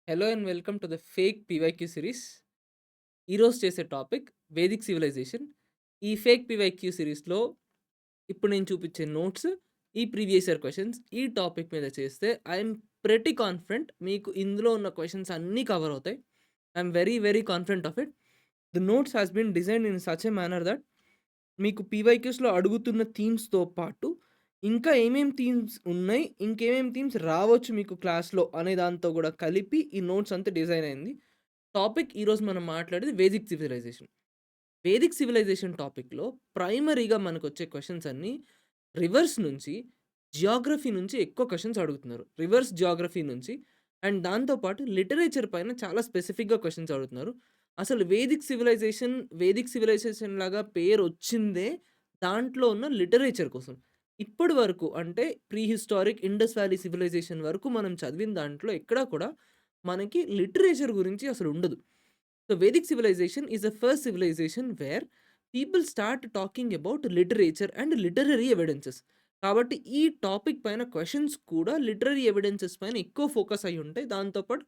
Hello and welcome to the fake PYQ series. ఈరోజు చేసే topic Vedic civilisation. ఈ fake PYQ సిరీస్‌లో ఇప్పుడు నేను చూపించే నోట్స్, ఈ ప్రీవియస్ ఇయర్ క్వెషన్స్ ఈ టాపిక్ మీద చేస్తే ఐఎమ్ ప్రెటీ కాన్ఫిడెంట్ మీకు ఇందులో ఉన్న క్వెషన్స్ అన్నీ కవర్ అవుతాయి. I'm very very confident of it. The notes has been designed in such a manner that మీకు పీవైక్యూస్‌లో అడుగుతున్న థీమ్స్‌తో పాటు ఇంకా ఏమేం థీమ్స్ ఉన్నాయి, ఇంకేమేం థీమ్స్ రావచ్చు మీకు క్లాస్‌లో అనే దాంతో గూడా కలిపి ఈ నోట్స్ అంతా డిజైన్ అయింది. టాపిక్ ఈరోజు మనం మాట్లాడేది వేదిక్ సివిలైజేషన్. వేదిక్ సివిలైజేషన్ టాపిక్‌లో ప్రైమరీగా మనకొచ్చే క్వెషన్స్ అన్నీ రివర్స్ నుంచి, జియోగ్రఫీ నుంచి ఎక్కువ క్వెషన్స్ అడుగుతున్నారు. రివర్స్ జియోగ్రఫీ నుంచి అండ్ దాంతో పాటు లిటరేచర్ పైన చాలా స్పెసిఫిక్‌గా క్వెషన్స్ అడుగుతున్నారు. అసలు వేదిక్ సివిలైజేషన్ లాగా పేరొచ్చిందే దాంట్లో ఉన్న లిటరేచర్ కోసం. ఇప్పటి వరకు అంటే prehistoric Indus valley civilisation వరకు మనం చదివిన దాంట్లో ఎక్కడా కూడా మనకి లిటరేచర్ గురించి అసలు ఉండదు. So, Vedic civilisation is the first civilisation where people start talking about literature and literary evidences. కాబట్టి ఈ టాపిక్ పైన క్వెషన్స్ కూడా లిటరరీ ఎవిడెన్సెస్ పైన ఎక్కువ ఫోకస్ అయ్యి ఉంటాయి. దాంతో పాటు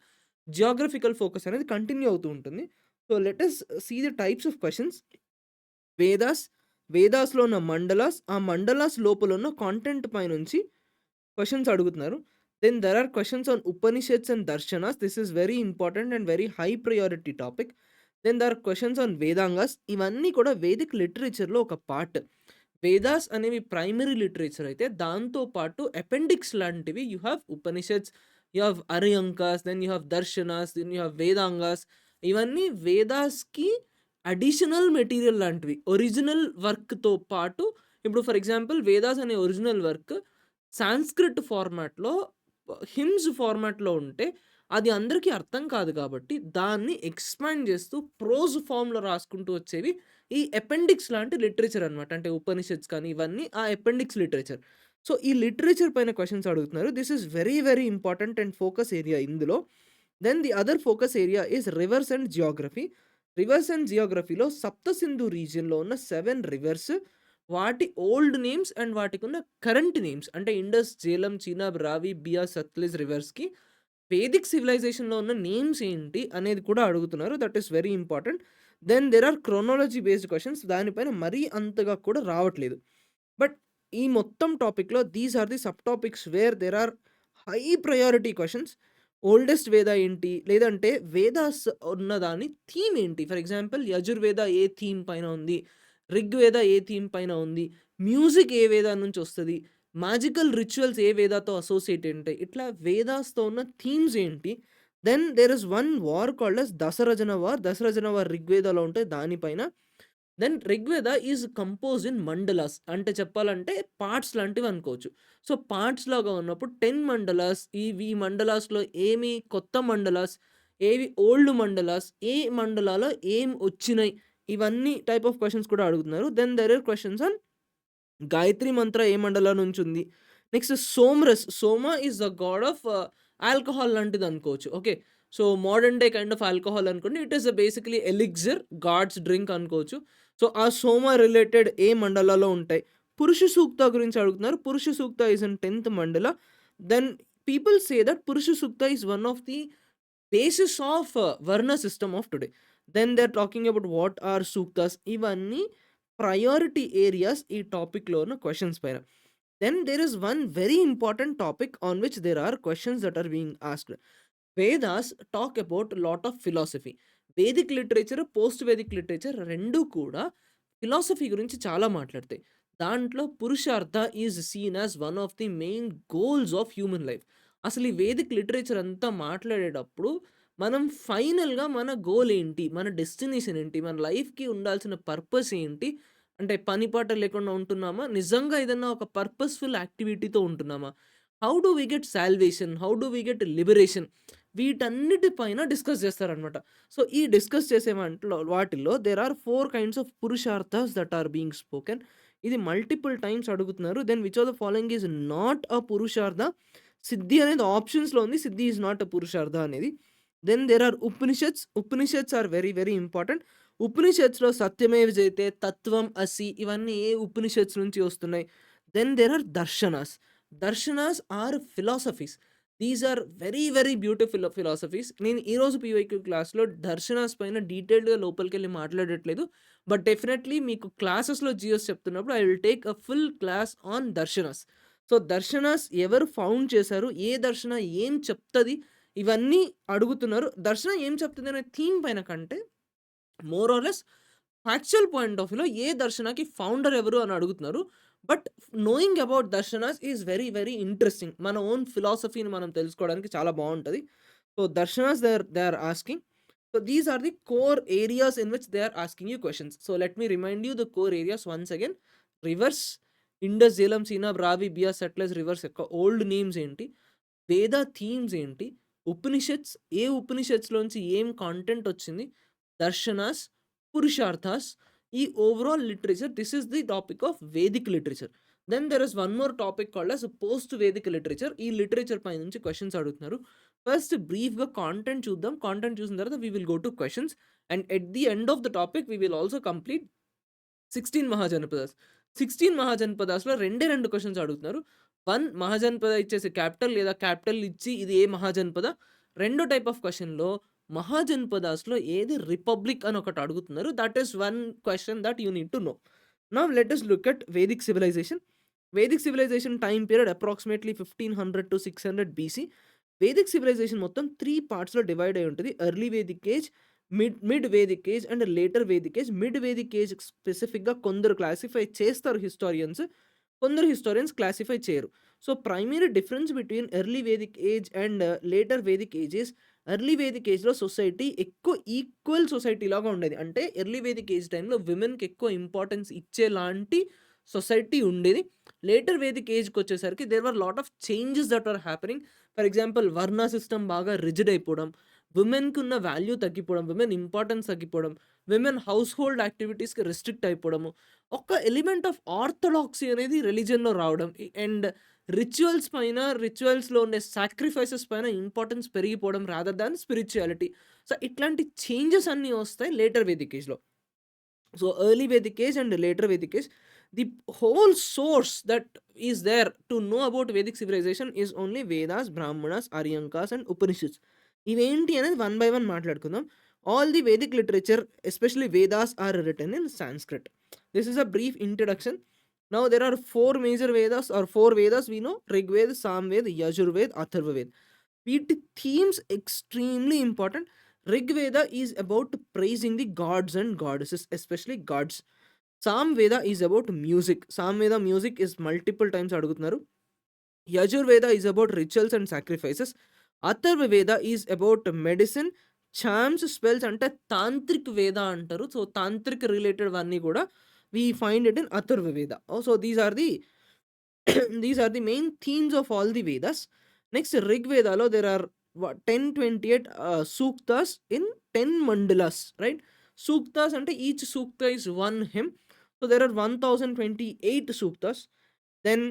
జియోగ్రఫికల్ ఫోకస్ అనేది కంటిన్యూ అవుతూ ఉంటుంది. So, let us see the types of questions. Vedas, వేదాస్‌లో ఉన్న మండలాస్, ఆ మండలాస్ లోపల ఉన్న కంటెంట్ పైనుంచి క్వెషన్స్ అడుగుతున్నారు. Then there are questions on Upanishads and darshanas. This is very important and very high priority topic. Then there are questions on Vedangas. ఇవన్నీ కూడా వేదిక్ లిటరేచర్‌లో ఒక పార్ట్. వేదాస్ అనేవి ప్రైమరీ లిటరేచర్ అయితే, దాంతో పాటు అపెండిక్స్ లాంటివి you have Upanishads, you have Aranyakas, then you have darshanas, then you have Vedangas. ఇవన్నీ వేదాస్‌కి అడిషనల్ మెటీరియల్ లాంటివి. ఒరిజినల్ వర్క్‌తో పాటు ఇప్పుడు ఫర్ ఎగ్జాంపుల్ 'వేదాస్' అనే ఒరిజినల్ వర్క్ సాంస్క్రిట్ ఫార్మాట్‌లో హిమ్స్ ఫార్మాట్‌లో ఉంటే అది అందరికీ అర్థం కాదు కాబట్టి దాన్ని ఎక్స్‌పాండ్ చేస్తూ ప్రోజ్ ఫార్మ్‌లో రాసుకుంటూ వచ్చేవి ఈ అపెండిక్స్ లాంటి లిటరేచర్ అన్నమాట. అంటే ఉపనిషత్స్ కానీ ఇవన్నీ ఆ అపెండిక్స్ లిటరేచర్. సో, ఈ లిటరేచర్ పైన క్వెషన్స్ అడుగుతున్నారు. This is very very important and focus area ఇందులో. Then the other focus area is rivers and geography. Rivers and జియోగ్రఫీలో సప్త సింధు రీజియన్‌లో ఉన్న 7 రివర్స్, వాటి ఓల్డ్ నేమ్స్ అండ్ వాటికున్న కరెంట్ నేమ్స్ అంటే ఇండస్, జేలం, చీనాబ్, రావి, బియాస్, సత్లెజ్ రివర్స్‌కి వేదిక్ సివిలైజేషన్‌లో ఉన్న నేమ్స్ ఏంటి అనేది కూడా అడుగుతున్నారు. That is very important. Then there are chronology based questions. దానిపైన మరీ అంతగా కూడా రావట్లేదు. బట్ ఈ మొత్తం టాపిక్‌లో these are the subtopics where there are high priority questions. Oldest Veda ఏంటి? లేదంటే వేదాస్ ఉన్నదాని థీమ్ ఏంటి? ఫర్ ఎగ్జాంపుల్ యజుర్వేద ఏ థీమ్ పైన ఉంది? రిగ్వేద ఏ థీమ్ పైన ఉంది? మ్యూజిక్ ఏ వేద నుంచొస్తది? మాజికల్ రిచువల్స్ ఏ వేదాతో అసోసియేట్ ఉంటాయి? ఇట్లా వేదాస్‌తో ఉన్న థీమ్స్ ఏంటి? Then there is one war called as Dasharajna war. Dasharajna war రిగ్వేదలో ఉంటే దానిపైన. Then Rigveda is composed in mandalas. అంటే చెప్పాలంటే పార్ట్స్ లాంటివనుకోవచ్చు. సో, పార్ట్స్ లాగా ఉన్నప్పుడు 10 మండలాస్. ఈ మండలాస్‌లో ఏమి కొత్త మండలాస్, ఏవి ఓల్డ్ మండలాస్, ఏ మండలాలో ఏం ఒచ్చినయి, ఇవన్నీ టైప్ ఆఫ్ క్వెషన్స్ కూడా అడుగుతున్నారు. Then there are questions on Gayatri mantra ఏ మండలం నుంచుంది. Next Somras. Soma is the god of alcohol లాంటిదనుకోవచ్చు. Okay. So, modern day kind of alcohol అనుకోండి. It is basically elixir, gods drink అనుకోవచ్చు. సో, ఆ సోమ రిలేటెడ్ ఏ మండలాలో ఉంటాయి. పురుష సూక్త గురించి అడుగుతున్నారు. పురుష సూక్త ఈస్ ఇన్ 10th మండల. Then people say that Purusha Sukta is one of the basis of varna system of today. Then they are talking about what are Suktas. ఇవన్నీ ప్రయారిటీ ఏరియాస్ ఈ టాపిక్‌లో ఉన్న క్వెషన్స్ పైన. Then there is one very important topic on which there are questions that are being asked. Vedas talk about lot of philosophy. Vedic literature, post Vedic literature 2 కూడా philosophy గురించి చాలా మాట్లాడతాయి. దాంట్లో Purushartha is seen as one of the main goals of human life. అసలు ఈ Vedic literature అంతా మాట్లాడేటప్పుడు మనం ఫైనల్‌గా మన గోల్ ఏంటి? మన డెస్టినేషన్ ఏంటి? మన లైఫ్‌కి ఉండాల్సిన పర్పస్ ఏంటి? అంటే పని పాట లేకుండా ఉంటున్నామా? నిజంగా ఏదన్నా ఒక పర్పస్‌ఫుల్ యాక్టివిటీతో ఉంటున్నామా? How do we get salvation? How do we get liberation? వీటన్నిటి పైన డిస్కస్ చేస్తారనమాట. సో, ఈ డిస్కస్ చేసే వాటిల్లో there are 4 kinds of purusharthas that are being spoken. ఇది మల్టిపుల్ టైమ్స్ అడుగుతున్నారు. Then which of the following is not a purushartha? సిద్ధి అనేది ఆప్షన్స్‌లో ఉంది. సిద్ధి ఈస్ నాట్ ఎ పురుషార్థ అనేది. Then there are Upanishads. Upanishads are very very important. ఉపనిషత్స్‌లో సత్యమేవ జయతే, తత్వం అసి ఇవన్నీ ఏ ఉపనిషత్స్ నుంచి వస్తున్నాయి. Then there are darshanas. Darshanas are philosophies. These are very, very beautiful philosophies. నేను ఈరోజు పీవైక్యూ క్లాస్‌లో దర్శనాస్ పైన డీటెయిల్డ్‌గా లోపలికెళ్ళి మాట్లాడట్లేదు. బట్ డెఫినెట్‌లీ మీకు క్లాసెస్‌లో జియోస్ చెప్తున్నప్పుడు I will take a full class on darshanas. So, darshanas ఎవరు ఫౌండ్ చేశారు? ఏ దర్శన ఏం చెప్తది? ఇవన్నీ అడుగుతున్నారు. దర్శన ఏం చెప్తుంది అనే థీమ్ పైన కంటే more or less factual point of వ్యూలో ఏ దర్శనకి ఫౌండర్ ఎవరు అని అడుగుతున్నారు. But knowing about darshanas is very, very interesting. మన ఓన్ ఫిలాసఫీని మనం తెలుసుకోవడానికి చాలా బావుంటది. So, darshanas they are asking. So, these are the core areas in which they are asking you questions. So, let me remind you the core areas once again. Rivers, Indus, Jhelum, Chenab, Ravi, Beas, Sutlej rivers యొక్క old names ఏంటి? వేద themes ఏంటి? ఉపనిషత్స్, ఏ ఉపనిషత్స్‌లోంచి ఏం content వచ్చింది? దర్శనాస్, పురుషార్థాస్, ఈ overall literature, this is the topic of Vedic literature. Then there is one more topic called as post Vedic literature. ఈ literature పై నుంచి క్వెషన్స్ అడుగుతున్నారు. ఫస్ట్ బ్రీఫ్‌గా కాంటెంట్ చూద్దాం. కాంటెంట్ చూసిన తర్వాత we will go to questions. And at the end of the topic we will also complete 16 Mahajanapadas. 16 మహాజనపదాస్‌లో రెండే 2 క్వెషన్స్ అడుగుతున్నారు. 1 మహాజనపద ఇచ్చేసి క్యాపిటల్ లేదా క్యాపిటల్ ఇచ్చి ఇది ఏ మహాజనపద? రెండో టైప్ ఆఫ్ క్వెషన్‌లో మహాజనపదాస్‌లో ఏది రిపబ్లిక్ అని ఒకటి అడుగుతున్నారు. That is one question that you need to know. Now let us look at Vedic civilisation. Vedic civilisation time period అప్రాక్సిమేట్‌లీ 1500-600 బీసీ. వేదిక్ సివిలైజేషన్ మొత్తం 3 పార్ట్స్‌లో డివైడ్ అయ్యి ఉంటది. Early Vedic age, mid Vedic age and later Vedic age. Mid Vedic age స్పెసిఫిక్‌గా కొందరు classify చేస్తారు historians. కొందరు historians classify చేయరు. So, primary difference between early Vedic age and later Vedic ages, early Vedic ఏజ్‌లో society ఎక్కువ equal society లాగా ఉండేది. అంటే ఎర్లీ వేదిక్ ఏజ్ టైమ్‌లో విమెన్‌కి ఎక్కువ ఇంపార్టెన్స్ ఇచ్చేలాంటి సొసైటీ ఉండేది. లేటర్ వేదిక్ ఏజ్‌కొచ్చేసరికి there were lot of changes that are happening. For example varna system బాగా రిజిడ్ అయిపోవడం, విమెన్‌కున్న వాల్యూ తగ్గిపోవడం, విమెన్ ఇంపార్టెన్స్ తగ్గిపోవడం, విమెన్ హౌస్ హోల్డ్ యాక్టివిటీస్‌కి రెస్ట్రిక్ట్ అయిపోవడము, ఒక ఎలిమెంట్ ఆఫ్ ఆర్థోడాక్సీ అనేది రిలిజియన్‌లో రావడం, అండ్ రిచువల్స్ పైన, రిచువల్స్‌లో ఉండే సాక్రిఫైసెస్ పైన ఇంపార్టెన్స్ పెరిగిపోవడం రాదర్ దాన్ స్పిరిచువాలిటీ. సో, ఇట్లాంటి చేంజెస్ అన్నీ వస్తాయి లేటర్ వేదిక్ ఏజ్‌లో. So, early Vedic age and later Vedic age, the whole source that is there to know about Vedic civilisation is only Vedas, Brahmanas, Aranyakas and Upanishads. ఇవేంటి అనేది one by one మాట్లాడుకుందాం. All the Vedic literature especially Vedas are written in Sanskrit. This is a brief introduction. Now there are 4 major Vedas or 4 Vedas we know: Rigveda, Samveda, Yajurveda, Atharvaveda. వీటి themes extremely important. Rigveda is about praising the gods and goddesses, especially gods. Samveda is about music. Samveda music is multiple times అడుగుతున్నారు. Yajurveda is about rituals and sacrifices. Atharvaveda is about medicine, charms, spells, అంటే tantric Veda అంటారు. So, tantric related అన్నీ కూడా we find it in Atharvaveda. So these are the these are the main themes of all the Vedas. Next, Rig Veda lo there are 1028 suktas in 10 mandalas, right? Suktas ante each sukta is one hymn. So there are 1028 suktas. Then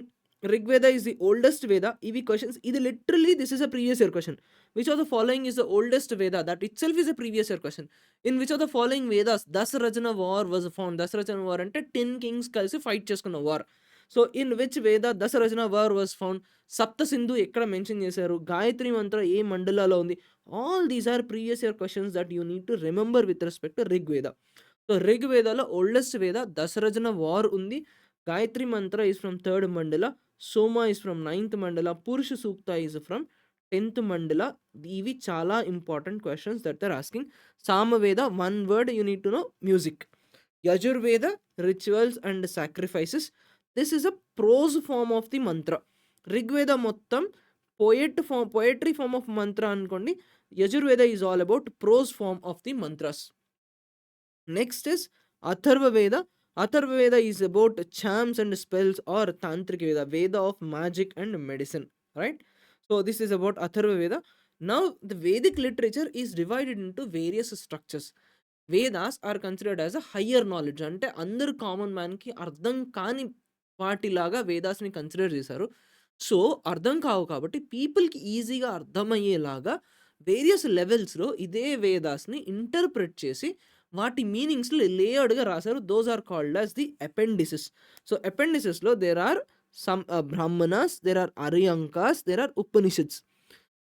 Rigveda is the oldest Veda. Ivi questions, ఇది literally this is a previous year question. Which of the following is the oldest Veda? That itself is a previous year question. In which of the following Vedas Dasarajana war was found? Dasarajana war అంటే 10 kings కలిసి fight చేసుకున్న war. So, in which వేద Dasharajna war was found? సప్త సింధు ఎక్కడ mention చేశారు? గాయత్రి మంత్ర ఏ మండలాలో ఉంది? All these are previous year questions that you need to remember with respect to Rigveda. So, రిగ్వేదలో ఓల్డెస్ట్ వేద దశరచన వార్ ఉంది. గాయత్రి మంత్ర ఈజ్ ఫ్రమ్ 3rd మండల, సోమ ఈజ్ ఫ్రమ్ 9th మండల, పురుష సూక్త ఈజ్ ఫ్రమ్ 10th మండల. ఇవి చాలా important questions that are asking. Samaveda, one word you need to know, music. Yajurveda, rituals and sacrifices. This is a prose form of the mantra. Rigveda మొత్తం poetry form of mantra అనుకోండి. Yajurveda is all about prose form of the mantras. Next is Atharvaveda. Atharvaveda is about charms and spells or tantric Veda, Veda of magic and medicine, right? So, this is about Atharvaveda. Now the Vedic literature is divided into various structures. Vedas are considered as a higher knowledge, అంటే అందరు common మ్యాన్కి అర్థం కాని వాటిలాగా వేదాస్ని consider చేశారు. So, అర్థం కావు కాబట్టి పీపుల్కి ఈజీగా అర్థమయ్యేలాగా వేరియస్ లెవెల్స్లో ఇదే వేదాస్ని ఇంటర్ప్రెట్ చేసి వాటి మీనింగ్స్లో లేయర్డ్గా రాశారు. Those are called as the appendices. So, అపెండిసెస్లో there are some Brahmanas, there are Aranyakas, there are Upanishads.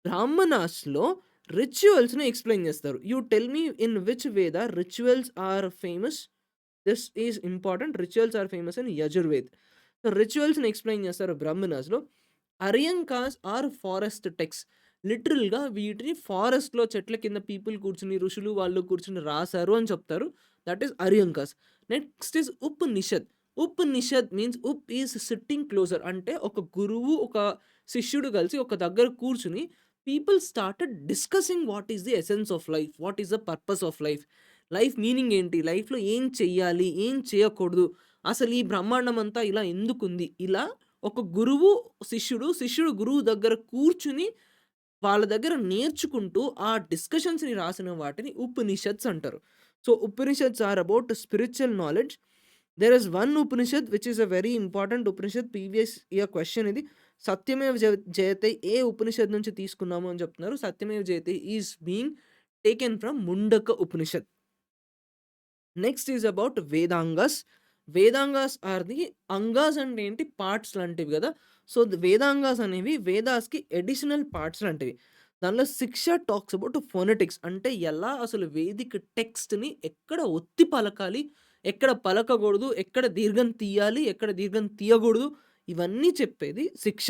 బ్రాహ్మణాస్‌లో రిచువల్స్‌ని ఎక్స్‌ప్లెయిన్ చేస్తారు. You tell me in which Veda rituals are famous? This is important. Rituals are famous in Yajurved. So, రిచువల్స్‌ని explain చేస్తారు బ్రాహ్మణాస్‌లో. Aranyakas are forest text. లిటరల్‌గా వీటిని ఫారెస్ట్‌లో చెట్ల కింద పీపుల్ కూర్చొని, ఋషులు వాళ్ళు కూర్చొని రాసారు అని చెప్తారు. That is Aranyakas. Next is Upanishad. Upanishad means is sitting closer. అంటే ఒక గురువు, ఒక శిష్యుడు కలిసి ఒక దగ్గర కూర్చొని people started discussing what is the essence of life? What is the purpose of life? Life meaning ఏంటి? లైఫ్‌లో ఏం చెయ్యాలి? ఏం చేయకూడదు? అసలు ఈ బ్రహ్మాండం అంతా ఇలా ఎందుకుంది? ఇలా ఒక గురువు, శిష్యుడు, శిష్యుడు గురువు దగ్గర కూర్చుని వాళ్ళ దగ్గర నేర్చుకుంటూ ఆ డిస్కషన్స్‌ని రాసిన వాటిని ఉపనిషత్స్ అంటారు. So, Upanishads are about spiritual knowledge. There is one Upanishad which is a very important Upanishad. Previous year question ఇది. సత్యమేవ జయతే ఏ ఉపనిషద్ నుంచి తీసుకున్నాము అని చెప్తున్నారు. Satyameva Jayate is being taken from Mundaka Upanishad. Next is about Vedangas. Vedangas are the angas అంటే ఏంటి? పార్ట్స్ లాంటివి గదా! సో, వేదాంగాస్ అనేవి వేదాస్‌కి అడిషనల్ పార్ట్స్ లాంటివి. దానిలో శిక్ష టాక్స్ అబౌట్ ఫొనెటిక్స్. అంటే ఎలా అసలు వేదిక టెక్స్ట్‌ని ఎక్కడ ఒత్తి పలకాలి, ఎక్కడ పలకగూడదు, ఎక్కడ దీర్ఘం తీయాలి, ఎక్కడ దీర్ఘం తీయగూడదు, ఇవన్నీ చెప్పేది శిక్ష.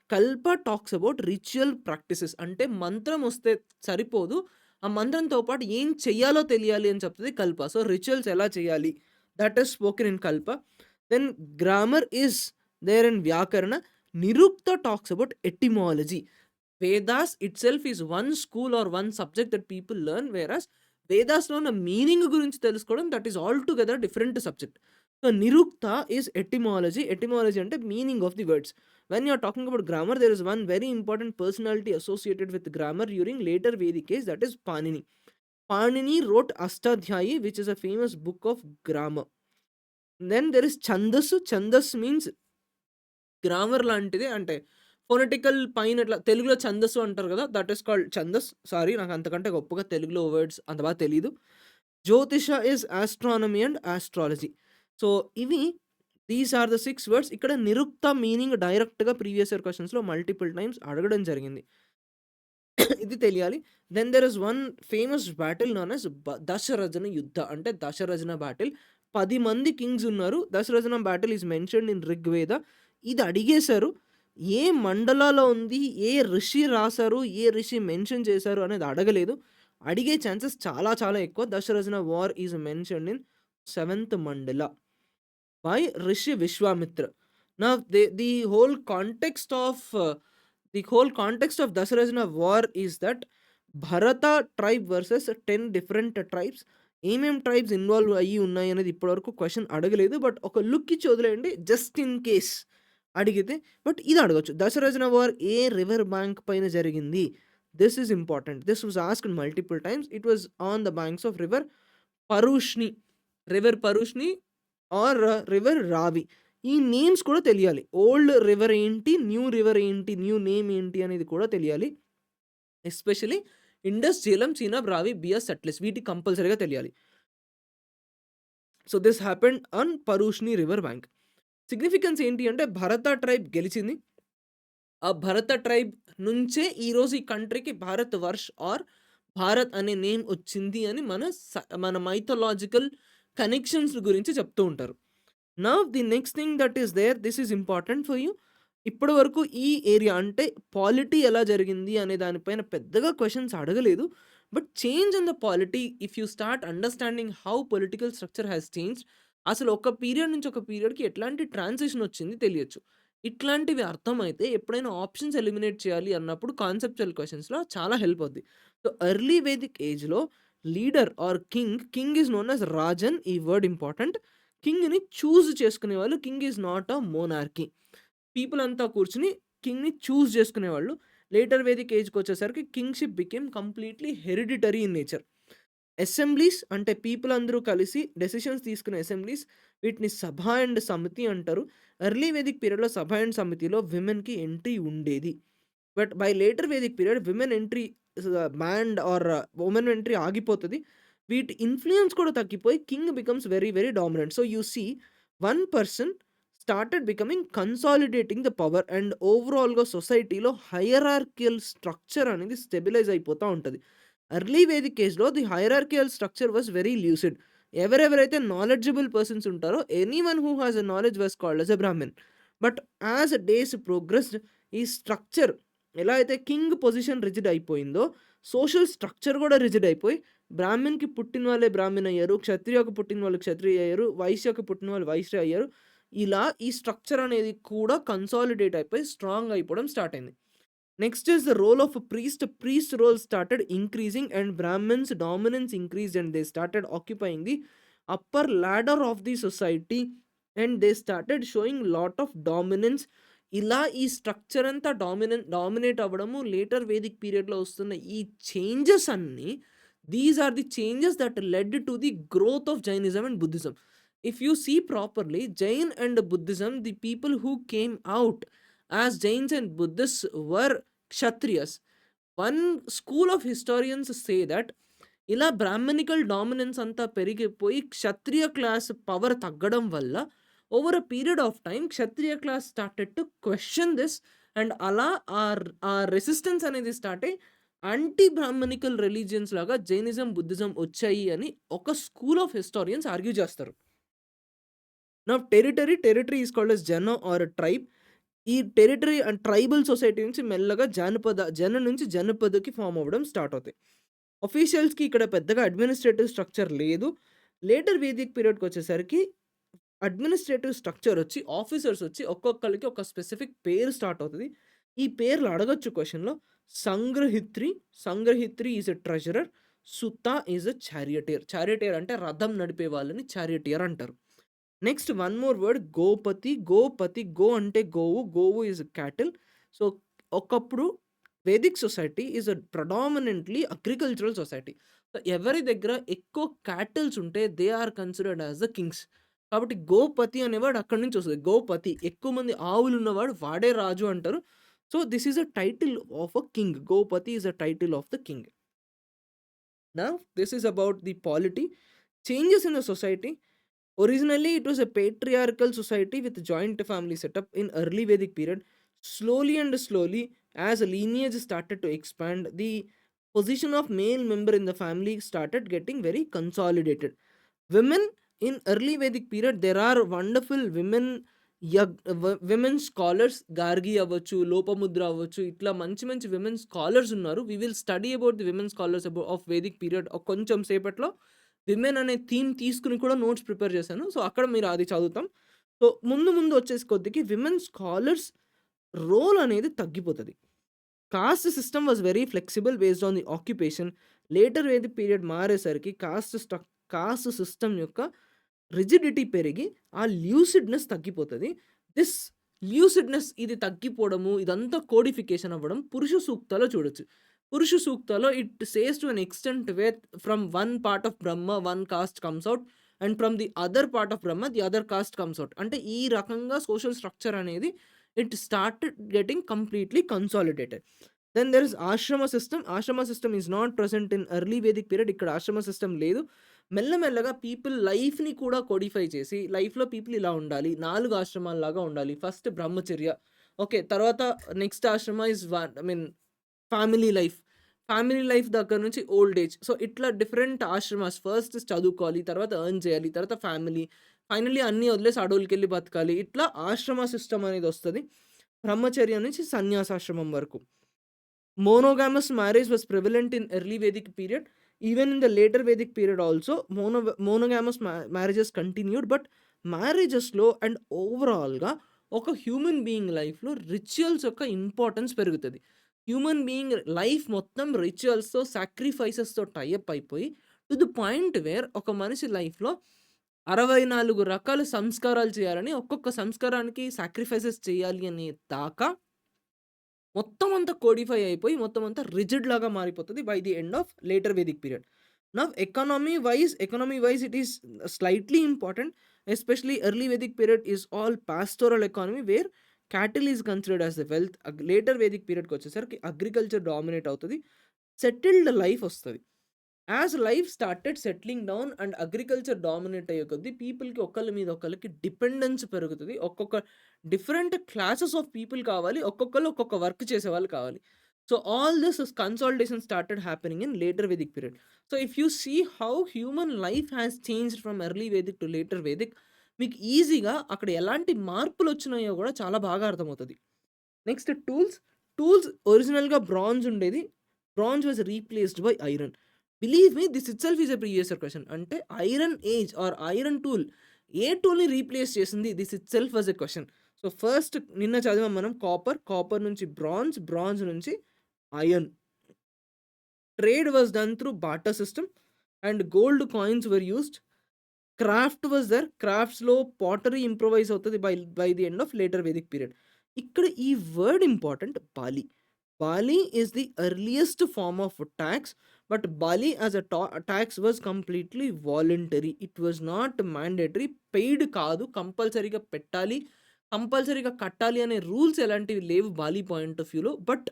కల్ప టాక్స్ అబౌట్ రిచువల్ ప్రాక్టీసెస్. అంటే మంత్రం వస్తే సరిపోదు. ఆ మంత్రంతో పాటు ఏం చెయ్యాలో తెలియాలి అని చెప్తది కల్ప. సో, రిచువల్స్ ఎలా చేయాలి? That is spoken in Kalpa. Then grammar is there in Vyakarana. Nirukta talks about etymology. Vedas itself is one school or one subject that people learn. వేరాస్ వేదాస్‌లో ఉన్న మీనింగ్ గురించి తెలుసుకోవడం that is altogether different subject. So, Nirukta is etymology. Etymology అంటే meaning of the words. When you are talking about grammar, there is one very important personality associated with grammar during later Vedic age, that is Panini. Panini wrote Ashtadhyayi, which is a famous book of grammar. Then there is Chandas. Chandas means grammar లాంటిదే. అంటే phonetical పైన ఇట్లా తెలుగులో ఛందస్సు అంటారు కదా! That is called Chandas. Sorry, నాకు అంతకంటే గొప్పగా తెలుగులో వర్డ్స్ అంత బాగా తెలీదు. Jyotisha is astronomy and astrology. So, ఇవి దీస్ ఆర్ ద 6 వర్డ్స్. ఇక్కడ నిరుక్త మీనింగ్ డైరెక్ట్‌గా ప్రీవియస్ ఇయర్ క్వెషన్స్‌లో మల్టిపుల్ టైమ్స్ అడగడం జరిగింది. ఇది తెలియాలి. Then there is one famous battle known as Dasharajna Yuddha. అంటే దశరథన బ్యాటిల్. 10 మంది కింగ్స్ ఉన్నారు. దశరథన battle is mentioned in Rigveda. ఇది అడిగేశారు. ఏ మండలాలో ఉంది? ఏ ఋషి రాసారు? ఏ ఋషి మెన్షన్ చేశారు అనేది అడగలేదు. అడిగే ఛాన్సెస్ చాలా చాలా ఎక్కువ. Dasharajna war is mentioned in 7th Mandala by Rishi Vishwamitra. Now the whole context of Dasarajana war is that Bharata tribe versus 10 different tribes. ఏమేం ట్రైబ్స్ ఇన్వాల్వ్ అయ్యి ఉన్నాయి అనేది ఇప్పటివరకు క్వెషన్ అడగలేదు. బట్ ఒక లుక్ ఇచ్చి వదిలేయండి జస్ట్ ఇన్ కేస్ అడిగితే. బట్ ఇది అడగొచ్చు. దశరథన వార్ ఏ రివర్ బ్యాంక్ పైన జరిగింది? This is important. This was asked multiple times. It was on the banks of river Parushni. River Parushni or river Ravi. ఈ నేమ్స్ కూడా తెలియాలి. ఓల్డ్ రివర్ ఏంటి? న్యూ రివర్ ఏంటి? న్యూ నేమ్ ఏంటి? అనేది కూడా తెలియాలి. ఎస్పెషల్లీ ఇండస్, జీలం, చీనాబ్, రావి, బియాస్, సట్లెజ్ వీటికి కంపల్సరీగా తెలియాలి. So, this happened on Parushni river bank. Significance ఏంటి అంటే భరత ట్రైబ్ గెలిచింది. ఆ భరత ట్రైబ్ నుంచే ఈరోజు ఈ కంట్రీకి భారత్ వర్ష్ ఆర్ భారత్ అనే నేమ్ వచ్చింది అని మన మైథలాజికల్ కనెక్షన్స్ గురించి చెప్తూ ఉంటారు. Now the next thing that is there, this is important for you. ఇప్పటి వరకు ఈ ఏరియా అంటే పాలిటీ ఎలా జరిగింది అనే దానిపైన పెద్దగా క్వెషన్స్ అడగలేదు. But change in the polity, if you start understanding how political structure has changed, అసలు ఒక పీరియడ్ నుంచి ఒక పీరియడ్‌కి ఎట్లాంటి ట్రాన్సిషన్ వచ్చింది తెలియొచ్చు. ఇట్లాంటివి అర్థమైతే ఎప్పుడైనా ఆప్షన్స్ ఎలిమినేట్ చేయాలి అన్నప్పుడు కాన్సెప్చువల్ క్వెషన్స్‌లో చాలా హెల్ప్ అవుద్ది. సో, ఎర్లీ వేదిక్ ఏజ్‌లో leader or king is known as Rajan. ఈ వర్డ్ ఇంపార్టెంట్. కింగ్‌ని చూజ్ చేసుకునేవాళ్ళు. King is not a monarchy. People అంతా కూర్చొని కింగ్‌ని చూజ్ చేసుకునేవాళ్ళు. లేటర్ వేదిక్ ఏజ్‌కొచ్చేసరికి kingship became completely hereditary in nature. Assemblies అంటే పీపుల్ అందరూ కలిసి డెసిషన్స్ తీసుకునే అసెంబ్లీస్, వీటిని సభ అండ్ సమితి అంటారు. ఎర్లీ వేదిక్ పీరియడ్‌లో సభ అండ్ సమితిలో విమెన్‌కి ఎంట్రీ ఉండేది. But by later Vedic period women entry banned or women entry ఆగిపోతది. వీటి ఇన్‌ఫ్లూయెన్స్ కూడా తగ్గిపోయి king becomes very very dominant. So, you see one person started becoming consolidating the power and ఓవరాల్‌గా సొసైటీలో హైరార్కియల్ స్ట్రక్చర్ అనేది stabilise అయిపోతా ఉంటది. Early Vedic ఏజ్‌లో the hierarchical structure was very lucid. ఎవరెవరైతే నాలెడ్జబుల్ పర్సన్స్ ఉంటారో anyone who has a knowledge was called as a బ్రాహ్మన్. But as days progressed ఈ structure ఎలా అయితే కింగ్ పొజిషన్ రిజిడ్ అయిపోయిందో, సోషల్ స్ట్రక్చర్ కూడా రిజిడ్ అయిపోయి బ్రాహ్మణ్‌కి పుట్టిన వాళ్ళే బ్రాహ్మణ్ అయ్యారు. క్షత్రియకి పుట్టిన వాళ్ళు క్షత్రియ అయ్యారు. వైశ్యకి పుట్టిన వాళ్ళు వైశ్య అయ్యారు. ఇలా ఈ స్ట్రక్చర్ అనేది కూడా కన్సాలిడేట్ అయిపోయి స్ట్రాంగ్ అయిపోవడం స్టార్ట్ అయింది. Next is the role of priest. Priest role started increasing and Brahmans dominance increased and they started occupying the upper ladder of the society and they started showing lot of dominance. ఇలా ఈ structure అంతా dominate అవ్వడము later Vedic పీరియడ్‌లో వస్తున్న ఈ changes అన్నీ these are the changes that led to the growth of Jainism and Buddhism. If you see properly, Jain and Buddhism, the people who came out as Jains and Buddhists were Kshatriyas. One school of historians say that ఇలా Brahminical dominance అంతా పెరిగిపోయి క్షత్రియ class power తగ్గడం వల్ల over a period of time Kshatriya class started to question this and అలా ఆ resistance అనేది start అయ్యి anti Brahminical religions లాగా జైనిజం బుద్ధిజం వచ్చాయి అని ఒక స్కూల్ ఆఫ్ హిస్టారియన్స్ ఆర్గ్యూ చేస్తారు. నా టెరిటరీ ఈస్ కాల్డ్ యాస్ జన ఆర్ ట్రైబ్. ఈ టెరిటరీ అండ్ ట్రైబల్ సొసైటీ నుంచి మెల్లగా జన నుంచి జనపదకి ఫార్మ్ అవ్వడం స్టార్ట్ అవుతాయి. అఫీషియల్స్‌కి ఇక్కడ పెద్దగా అడ్మినిస్ట్రేటివ్ స్ట్రక్చర్ లేదు. లేటర్ వేదిక్ పీరియడ్‌కి వచ్చేసరికి అడ్మినిస్ట్రేటివ్ స్ట్రక్చర్ వచ్చి, ఆఫీసర్స్ వచ్చి ఒక్కొక్కళ్ళకి ఒక స్పెసిఫిక్ పేరు స్టార్ట్ అవుతది. ఈ పేర్లు అడగొచ్చు క్వెషన్‌లో. Sangrahitri is a treasurer. Suta is a charioteer. Charioteer అంటే రథం నడిపే వాళ్ళని చారియటియర్ అంటారు. Next one more word Gopati. గో అంటే గోవు. గోవు ఈజ్ క్యాటిల్. సో, ఒకప్పుడు Vedic society is predominantly agricultural society. So, ఎవరి దగ్గర ఎక్కువ క్యాటిల్స్ ఉంటే they are considered as the kings. కాబట్టి గోపతి అనేవాడు అక్కడి నుంచి వస్తది. గోపతి ఎక్కువ మంది ఆవులున్నవాడు వాడే రాజు అంటారు. So, this is a title of a king. Gopati is a title of the king. Now this is about the polity. Changes in the society. Originally, it was a patriarchal society with joint family setup in early Vedic period. Slowly, as a lineage started to expand, the position of male member in the family started getting very consolidated. Women in early Vedic period, there are wonderful women scholars, Gargi అవ్వచ్చు, లోపముద్ర అవ్వచ్చు, ఇట్లా మంచి మంచి women scholars ఉన్నారు. We will study about the women scholars of Vedic period కొంచెం సేపట్లో. Women అనే theme తీసుకొని కూడా నోట్స్ ప్రిపేర్ చేశాను. సో, అక్కడ మీరు అది చదువుతాం. సో, ముందు వచ్చేసి కొద్దికి విమెన్ స్కాలర్స్ రోల్ అనేది తగ్గిపోతది. Caste system was very flexible based on the occupation. Later Vedic period మారేసరికి కాస్ట్ సిస్టమ్ యొక్క రిజిడిటీ పెరిగి ఆ ల్యూసిడ్‌నెస్ తగ్గిపోతది. దిస్ ల్యూసిడ్‌నెస్ ఇది తగ్గిపోవడము, ఇదంతా కోడిఫికేషన్ అవ్వడం పురుష సూక్తాలో చూడొచ్చు. పురుష సూక్తాలో it says to an extent where from one part of Brahma one caste comes out and from the other part of Brahma the other caste comes out. అంటే ఈ రకంగా సోషల్ స్ట్రక్చర్ అనేది it started getting completely consolidated. Then there is Ashrama system. Ashrama system is not present in early Vedic period. ఇక్కడ Ashrama system లేదు. మెల్లమెల్లగా people లైఫ్‌ని కూడా codify చేసి, లైఫ్‌లో పీపుల్ ఇలా ఉండాలి. 4 ఆశ్రమాల్లాగా ఉండాలి. ఫస్ట్ బ్రహ్మచర్య. ఓకే. తర్వాత నెక్స్ట్ ఆశ్రమ is I mean family life. Family life దగ్గర నుంచి ఓల్డ్ ఏజ్. సో, ఇట్లా డిఫరెంట్ ఆశ్రమాస్. ఫస్ట్ చదువుకోవాలి. తర్వాత ఎర్న్ చేయాలి. తర్వాత ఫ్యామిలీ. ఫైనల్లీ అన్నీ వదిలేసి అడవులకెళ్ళి బతకాలి. ఇట్లా ఆశ్రమ సిస్టమ్ అనేదొస్తది. బ్రహ్మచర్య నుంచి సన్యాసాశ్రమం వరకు. Monogamous marriage was prevalent in early Vedic period. Even in the later Vedic period also, monogamous marriages continued. But మ్యారేజెస్‌లో అండ్ ఓవరాల్‌గా ఒక హ్యూమన్ బీయింగ్ లైఫ్‌లో రిచువల్స్ యొక్క ఇంపార్టెన్స్ పెరుగుతది. హ్యూమన్ బీయింగ్ లైఫ్ మొత్తం రిచువల్స్‌తో, సాక్రిఫైసెస్‌తో టై అప్ అయిపోయి టు ది పాయింట్ వేర్ ఒక మనిషి లైఫ్‌లో 64 రకాల సంస్కారాలు చేయాలని, ఒక్కొక్క సంస్కారానికి సాక్రిఫైసెస్ చేయాలి అనే దాకా మొత్తం అంతా కోడిఫై అయిపోయి మొత్తం అంతా రిజిడ్ లాగా మారిపోతది by the end of later Vedic period. Now economy wise it is slightly important. Especially early Vedic period is all pastoral economy where cattle is considered as the wealth. Later Vedic పీరియడ్‌కి వచ్చేసరికి agriculture dominate అవుతది. Settled life వస్తది. As life started settling down and agriculture dominate అయ్యే కొద్దీ పీపుల్‌కి ఒకళ్ళ మీద ఒకళ్ళకి డిపెండెన్స్ పెరుగుతది. ఒక్కొక్క డిఫరెంట్ క్లాసెస్ ఆఫ్ పీపుల్ కావాలి. ఒక్కొక్కళ్ళు ఒక్కొక్క వర్క్ చేసేవాళ్ళు కావాలి. So, all this consolidation started happening in later Vedic period. So, if you see how human life has changed from early Vedic to later Vedic, మీకు ఈజీగా అక్కడ ఎలాంటి మార్పులొచ్చినాయో గూడా చాలా బాగా అర్థమవుతది. Next tools. టూల్స్ ఒరిజినల్‌గా బ్రాంజ్ ఉండేది. Bronze was replaced by iron. Believe me this itself is a previous year question. అంటే iron age or iron tool ఏ టూల్‌ని రీప్లేస్ చేసింది? This itself was a question. So, first నిన్న చదివాం మనం copper. Copper నుంచి బ్రాంజ్. బ్రాంజ్ నుంచి iron. Trade was done through barter system and gold coins were used. Craft was there. క్రాఫ్ట్స్‌లో pottery improvise అవుతది by the end of later Vedic period. ఇక్కడ ఈ word important Bali. Bali is the earliest form of tax. But Bali as a tax was completely voluntary. It was not mandatory. Paid కాదు. కంపల్సరీగా పెట్టాలి. కంపల్సరీగా కట్టాలి అనే రూల్స్ ఎలాంటివి లేవు బాలి పాయింట్ ఆఫ్ వ్యూలో. But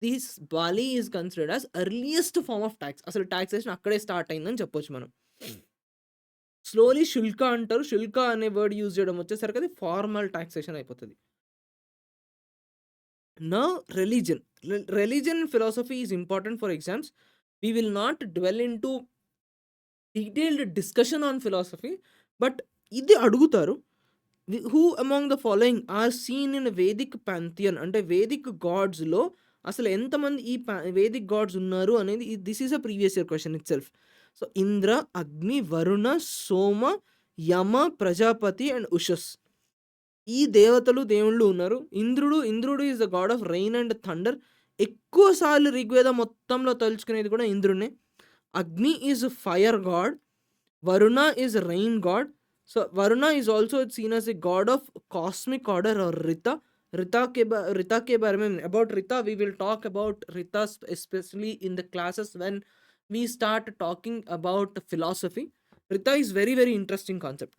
this bali is considered as earliest form of tax. అసలు టాక్సేషన్ అక్కడే స్టార్ట్ అయిందని చెప్పొచ్చు మనం. స్లోలీ శుల్క అంటారు. శుల్క అనే వర్డ్ యూజ్ చేయడం వచ్చేసరికి అది ఫార్మల్ టాక్సేషన్ అయిపోతది. Now religion. Religion and philosophy is important for exams. We will not dwell into detailed discussion on philosophy. But ఇది అడుగుతారు. Who among the following are seen in Vedic pantheon, అంటే Vedic గాడ్స్‌లో అసలు ఎంతమంది ఈ Vedic God's ఉన్నారు అనేది this is a previous year question itself. So, Indra, అగ్ని, వరుణ, సోమ, యమ, Prajapati and ఉషస్. ఈ దేవతలు, దేవుళ్ళు ఉన్నారు. ఇంద్రుడు is the god of rain and thunder. ఎక్కువ సార్లు ఋగ్వేదం మొత్తంలో తలుచుకునేది కూడా ఇంద్రుడినే. అగ్ని is fire God. Varuna is rain god. So, Varuna is also seen as a god of cosmic order or Rita. Rita ke bare mein, about Rita we will talk about Rita especially in the classes when we start talking about philosophy. Rita is very very interesting concept.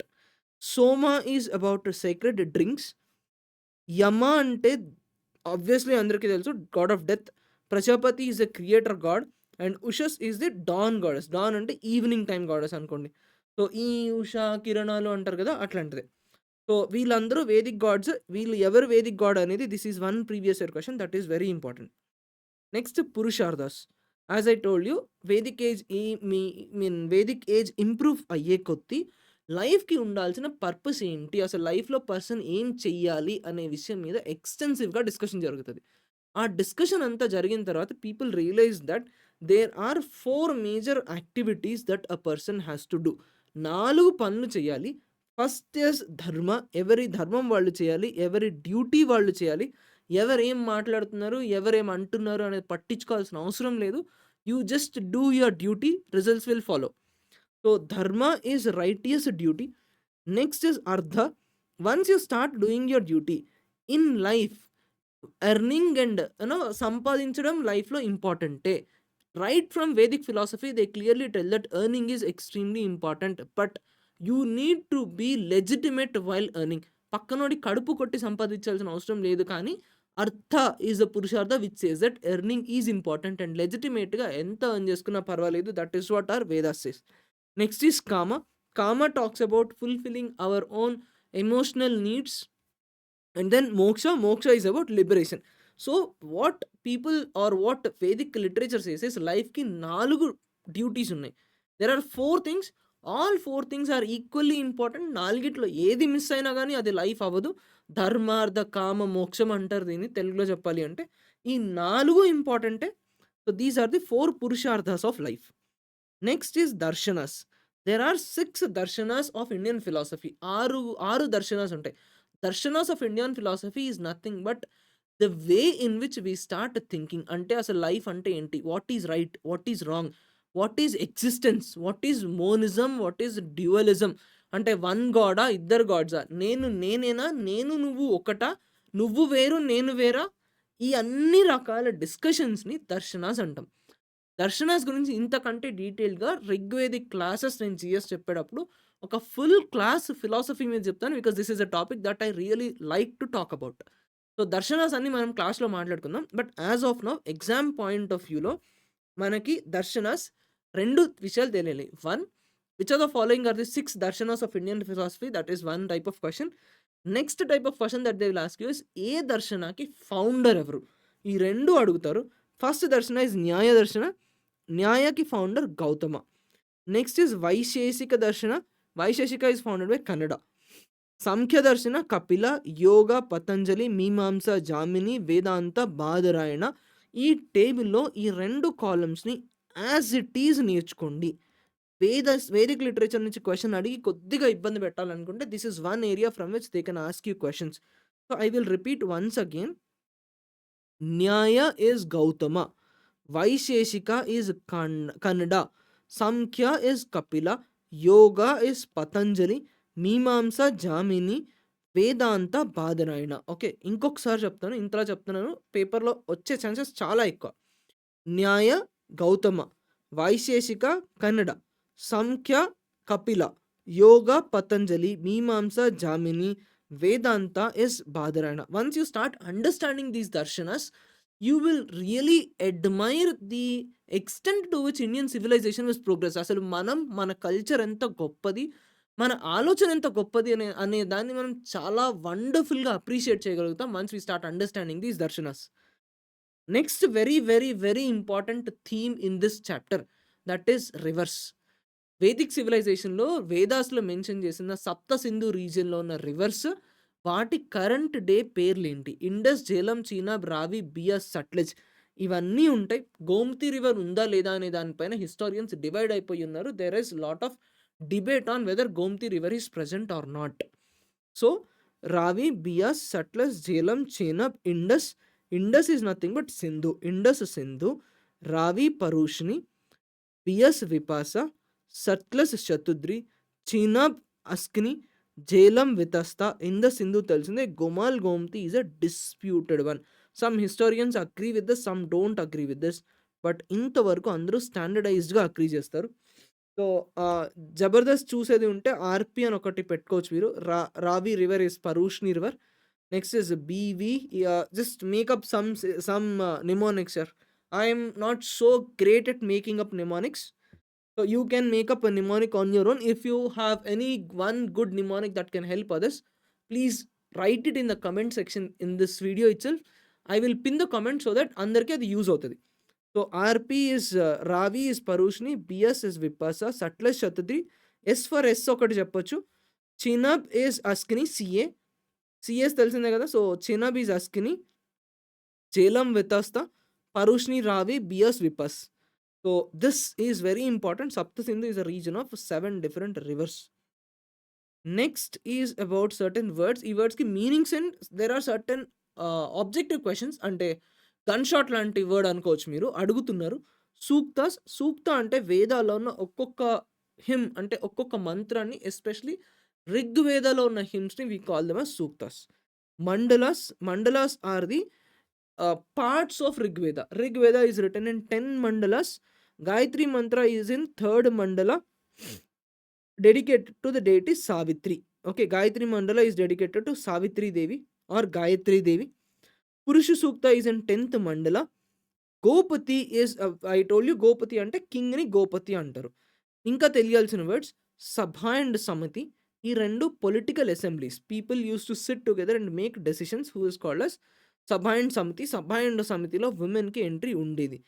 Soma is about sacred drinks. Yama ante obviously అందరికీ తెలుసు, god of death. Prajapati is a creator god. And Ushas is the dawn goddess. Dawn అంటే evening time goddess అనుకోండి. So, ఈ ఉష, కిరణాలు అంటారు కదా, అట్లాంటిదే. So, వీళ్ళందరూ వేదిక్ గాడ్స్. వీళ్ళు ఎవరు వేదిక్ గాడ్ అనేది this is one previous year question that is very important. Next Purusharthas. As I told you, Vedic age Vedic age improve అయ్యే కొద్దీ లైఫ్‌కి ఉండాల్సిన పర్పస్ ఏంటి? అసలు లైఫ్‌లో పర్సన్ ఏం చెయ్యాలి అనే విషయం మీద ఎక్స్‌టెన్సివ్‌గా డిస్కషన్ జరుగుతది. ఆ డిస్కషన్ అంతా జరిగిన తర్వాత people realise that there are 4 major activities that a person has to do. 4 పనులు చేయాలి. ఫస్ట్ ఈజ్ ధర్మ. ఎవరి ధర్మం వాళ్ళు చేయాలి. ఎవరి డ్యూటీ వాళ్ళు చేయాలి. ఎవరేం మాట్లాడుతున్నారు, ఎవరేం అంటున్నారు అనేది పట్టించుకోవాల్సిన అవసరం లేదు. You just do your duty. Results will follow. So, Dharma is righteous duty. Next is Artha. Once you start doing your duty in life, earning and సంపాదించడం లైఫ్‌లో ఇంపార్టెంటే. Right from Vedic philosophy they clearly tell that earning is extremely important. But you need to be legitimate while earning. పక్కనోడి కడుపు కొట్టి సంపాదించాల్సిన అవసరం లేదు. కానీ Artha is a Purushartha which says that earning is important and లెజిటిమేట్‌గా ఎంత ఎర్న్ చేసుకున్నా పర్వాలేదు. That is what are Vedas says. Next is kama. Kama talks about fulfilling our own emotional needs. And then moksha is about liberation. So, what people or what Vedic literature says is life ki 4 duties unnai. There are 4 things. All 4 things are equally important. 4 ఏది miss అయినా గానీ అది life అవ్వదు. ధర్మ, అర్థ, కామ, మోక్షం అంటారు దీన్ని తెలుగులో చెప్పాలి అంటే. ఈ 4 ఇంపార్టెంటే. So, these are the 4 Purusharthas of life. Next is Darshanas. There are 6 Darshanas of Indian philosophy. 6 Darshanas ఉంటాయి. Darshanas of Indian philosophy is nothing but the way in which we start thinking. అంటే అసలు లైఫ్ అంటే ఏంటి? What is right? What is wrong? What is existence? What is monism? What is dualism? అంటే 1 గాడా? 2 గాడ్సా? నేనేనా? నువ్వు ఒకటా? నువ్వు వేరు నేను వేరా? ఈ అన్ని రకాల డిస్కషన్స్‌ని దర్శనాస్ అంటాం. దర్శనాస్ గురించి ఇంతకంటే డీటెయిల్‌గా రిగ్వేదిక్ క్లాసెస్ నేను జీఎస్ చెప్పేటప్పుడు ఒక ఫుల్ క్లాస్ ఫిలాసఫీ మీద చెప్తాను. Because this is a topic that I really like to talk about. So, Darshanas అన్ని మనం క్లాస్‌లో మాట్లాడుకుందాం. But as of now exam point of వ్యూలో మనకి దర్శనాస్ 2 విషయాలు తెలియాలి. 1 which are the following are the 6 Darshanas of Indian philosophy that is one type of question. Next type of question that they will ask you is ఏ దర్శనాకి founder ఎవరు? ఈ 2 అడుగుతారు. First Darshana is Nyaya Darshana. న్యాయకి founder Gautama. Next is Vaisheshika Darshana. Vaisheshika is founded by Kanada. Samkhya Darshana Kapila, Yoga Patanjali, Mimamsa Jaimini, వేదాంత బాదరాయణ. ఈ టేబుల్‌లో ఈ 2 కాలమ్స్‌ని యాజ్ ఇట్ ఈజ్ నేర్చుకోండి. వేదిక్ లిటరేచర్ నుంచి క్వెషన్ అడిగి కొద్దిగా ఇబ్బంది పెట్టాలనుకుంటే this is one area from which they can ask you questions. So, I will repeat once again. Nyaya is Gautama. Vaisheshika is Kanada. Samkhya is Kapila. Yoga is Patanjali. Mimamsa Jaimini. Vedanta Badarayana. Okay. ఇంకొకసారి చెప్తాను. ఇంతలా చెప్తున్నాను. పేపర్‌లో వచ్చే ఛాన్సెస్ చాలా ఎక్కువ. న్యాయ గౌతమ. వైశేషిక కన్నడ. సంఖ్య Kapila. Yoga Patanjali. Mimamsa Jaimini. Vedanta is Badarayana. Once you start understanding these Darshanas, you will really admire the extent to which Indian civilization was progress. అసలు మన కల్చర్ ఎంత గొప్పది, మన ఆలోచన ఎంత గొప్పది అనే దాన్ని మనం చాలా వండర్‌ఫుల్‌గా అప్రిషియేట్ చేయగలుగుతాం once we start understanding these Darshanas. Next very important theme in this chapter that is rivers. Vedic సివిలైజేషన్‌లో వేదాస్‌లో మెన్షన్ చేసిన సప్త సింధు రీజియన్‌లో ఉన్న రివర్స్ వాటి కరెంట్ డే పేర్లేంటి? ఇండస్, జేలం, చీనాబ్, రావి, బియాస్, సట్లెజ్ ఇవన్నీ ఉంటాయి. గోమతి రివర్ ఉందా లేదా అనే దానిపైన హిస్టారియన్స్ డివైడ్ అయిపోయి ఉన్నారు. There is lot of debate on whether Gomti river is present or not. So, Ravi, Beas, Sutlej, Jhelum, Chenab, Indus. Indus is nothing but Sindhu. Indus Sindhu. Ravi Parushni. Beas Vipasa. Sutlej Shatudri. Chenab Askini. Jhelum Vitasta. Indus Sindhu తెలిసిందే. Gomal Gomti is a disputed one. Some historians agree with this, some don't agree with this. But ఇంతవరకు అందరూ స్టాండర్డైజ్డ్‌గా agree చేస్తారు. So, Jabardasth చూసేది ఉంటే ఆర్‌పి అని ఒకటి పెట్టుకోవచ్చు మీరు. Ravi river is Parushni river. Next is BV. Just make up some mnemonics here. I am not so great at making up mnemonics. So, you can make up a mnemonic on your own. If you have any one good mnemonic that can help others, please write it in the comment section in this video itself. I will pin the comment so that andarki adi use avutadi. So, RP is Ravi is Parushni, BS is Vipasa, Satlesh Shatadri. S for S ఒకటి చెప్పొచ్చు. Chinab is Askini, CA. CS తెలిసిందే కదా. So, Chinab is Askini. Jailam Vitasta, Parushni Ravi, BS Vipas. So, this is very important. Sapta Sindhu is a region of 7 different rivers. Next is about certain words. ఈ words కి meanings and there are certain objective questions. అంటే gun shot లాంటి word అనుకోవచ్చు మీరు. అడుగుతున్నారు. సూక్తాస్. సూక్త అంటే వేదాల్లో ఉన్న ఒక్కొక్క హిమ్ అంటే ఒక్కొక్క మంత్రాన్ని, ఎస్పెషల్లీ రిగ్వేదాలో ఉన్న హిమ్స్‌ని we call them as suktas. Mandalas. Mandalas are the parts of Rigveda. Rigveda is written in 10 mandalas. Gayatri mantra is in 3rd mandala, dedicated to the deity Savitri. Okay, Gayatri mandala is dedicated to Savitri Devi or Gayatri Devi. Purusha Sukta is in 10th mandala. Gopati is, I told you Gopati ante king ni Gopati antaru. Inka తెలియాల్సిన words Sabha and Samiti. ఈ రెండు political assemblies. People use to sit together and make decisions who is called as sabha and samiti. Sabha and సమితిలో విమెన్‌కి entry ఉండేది.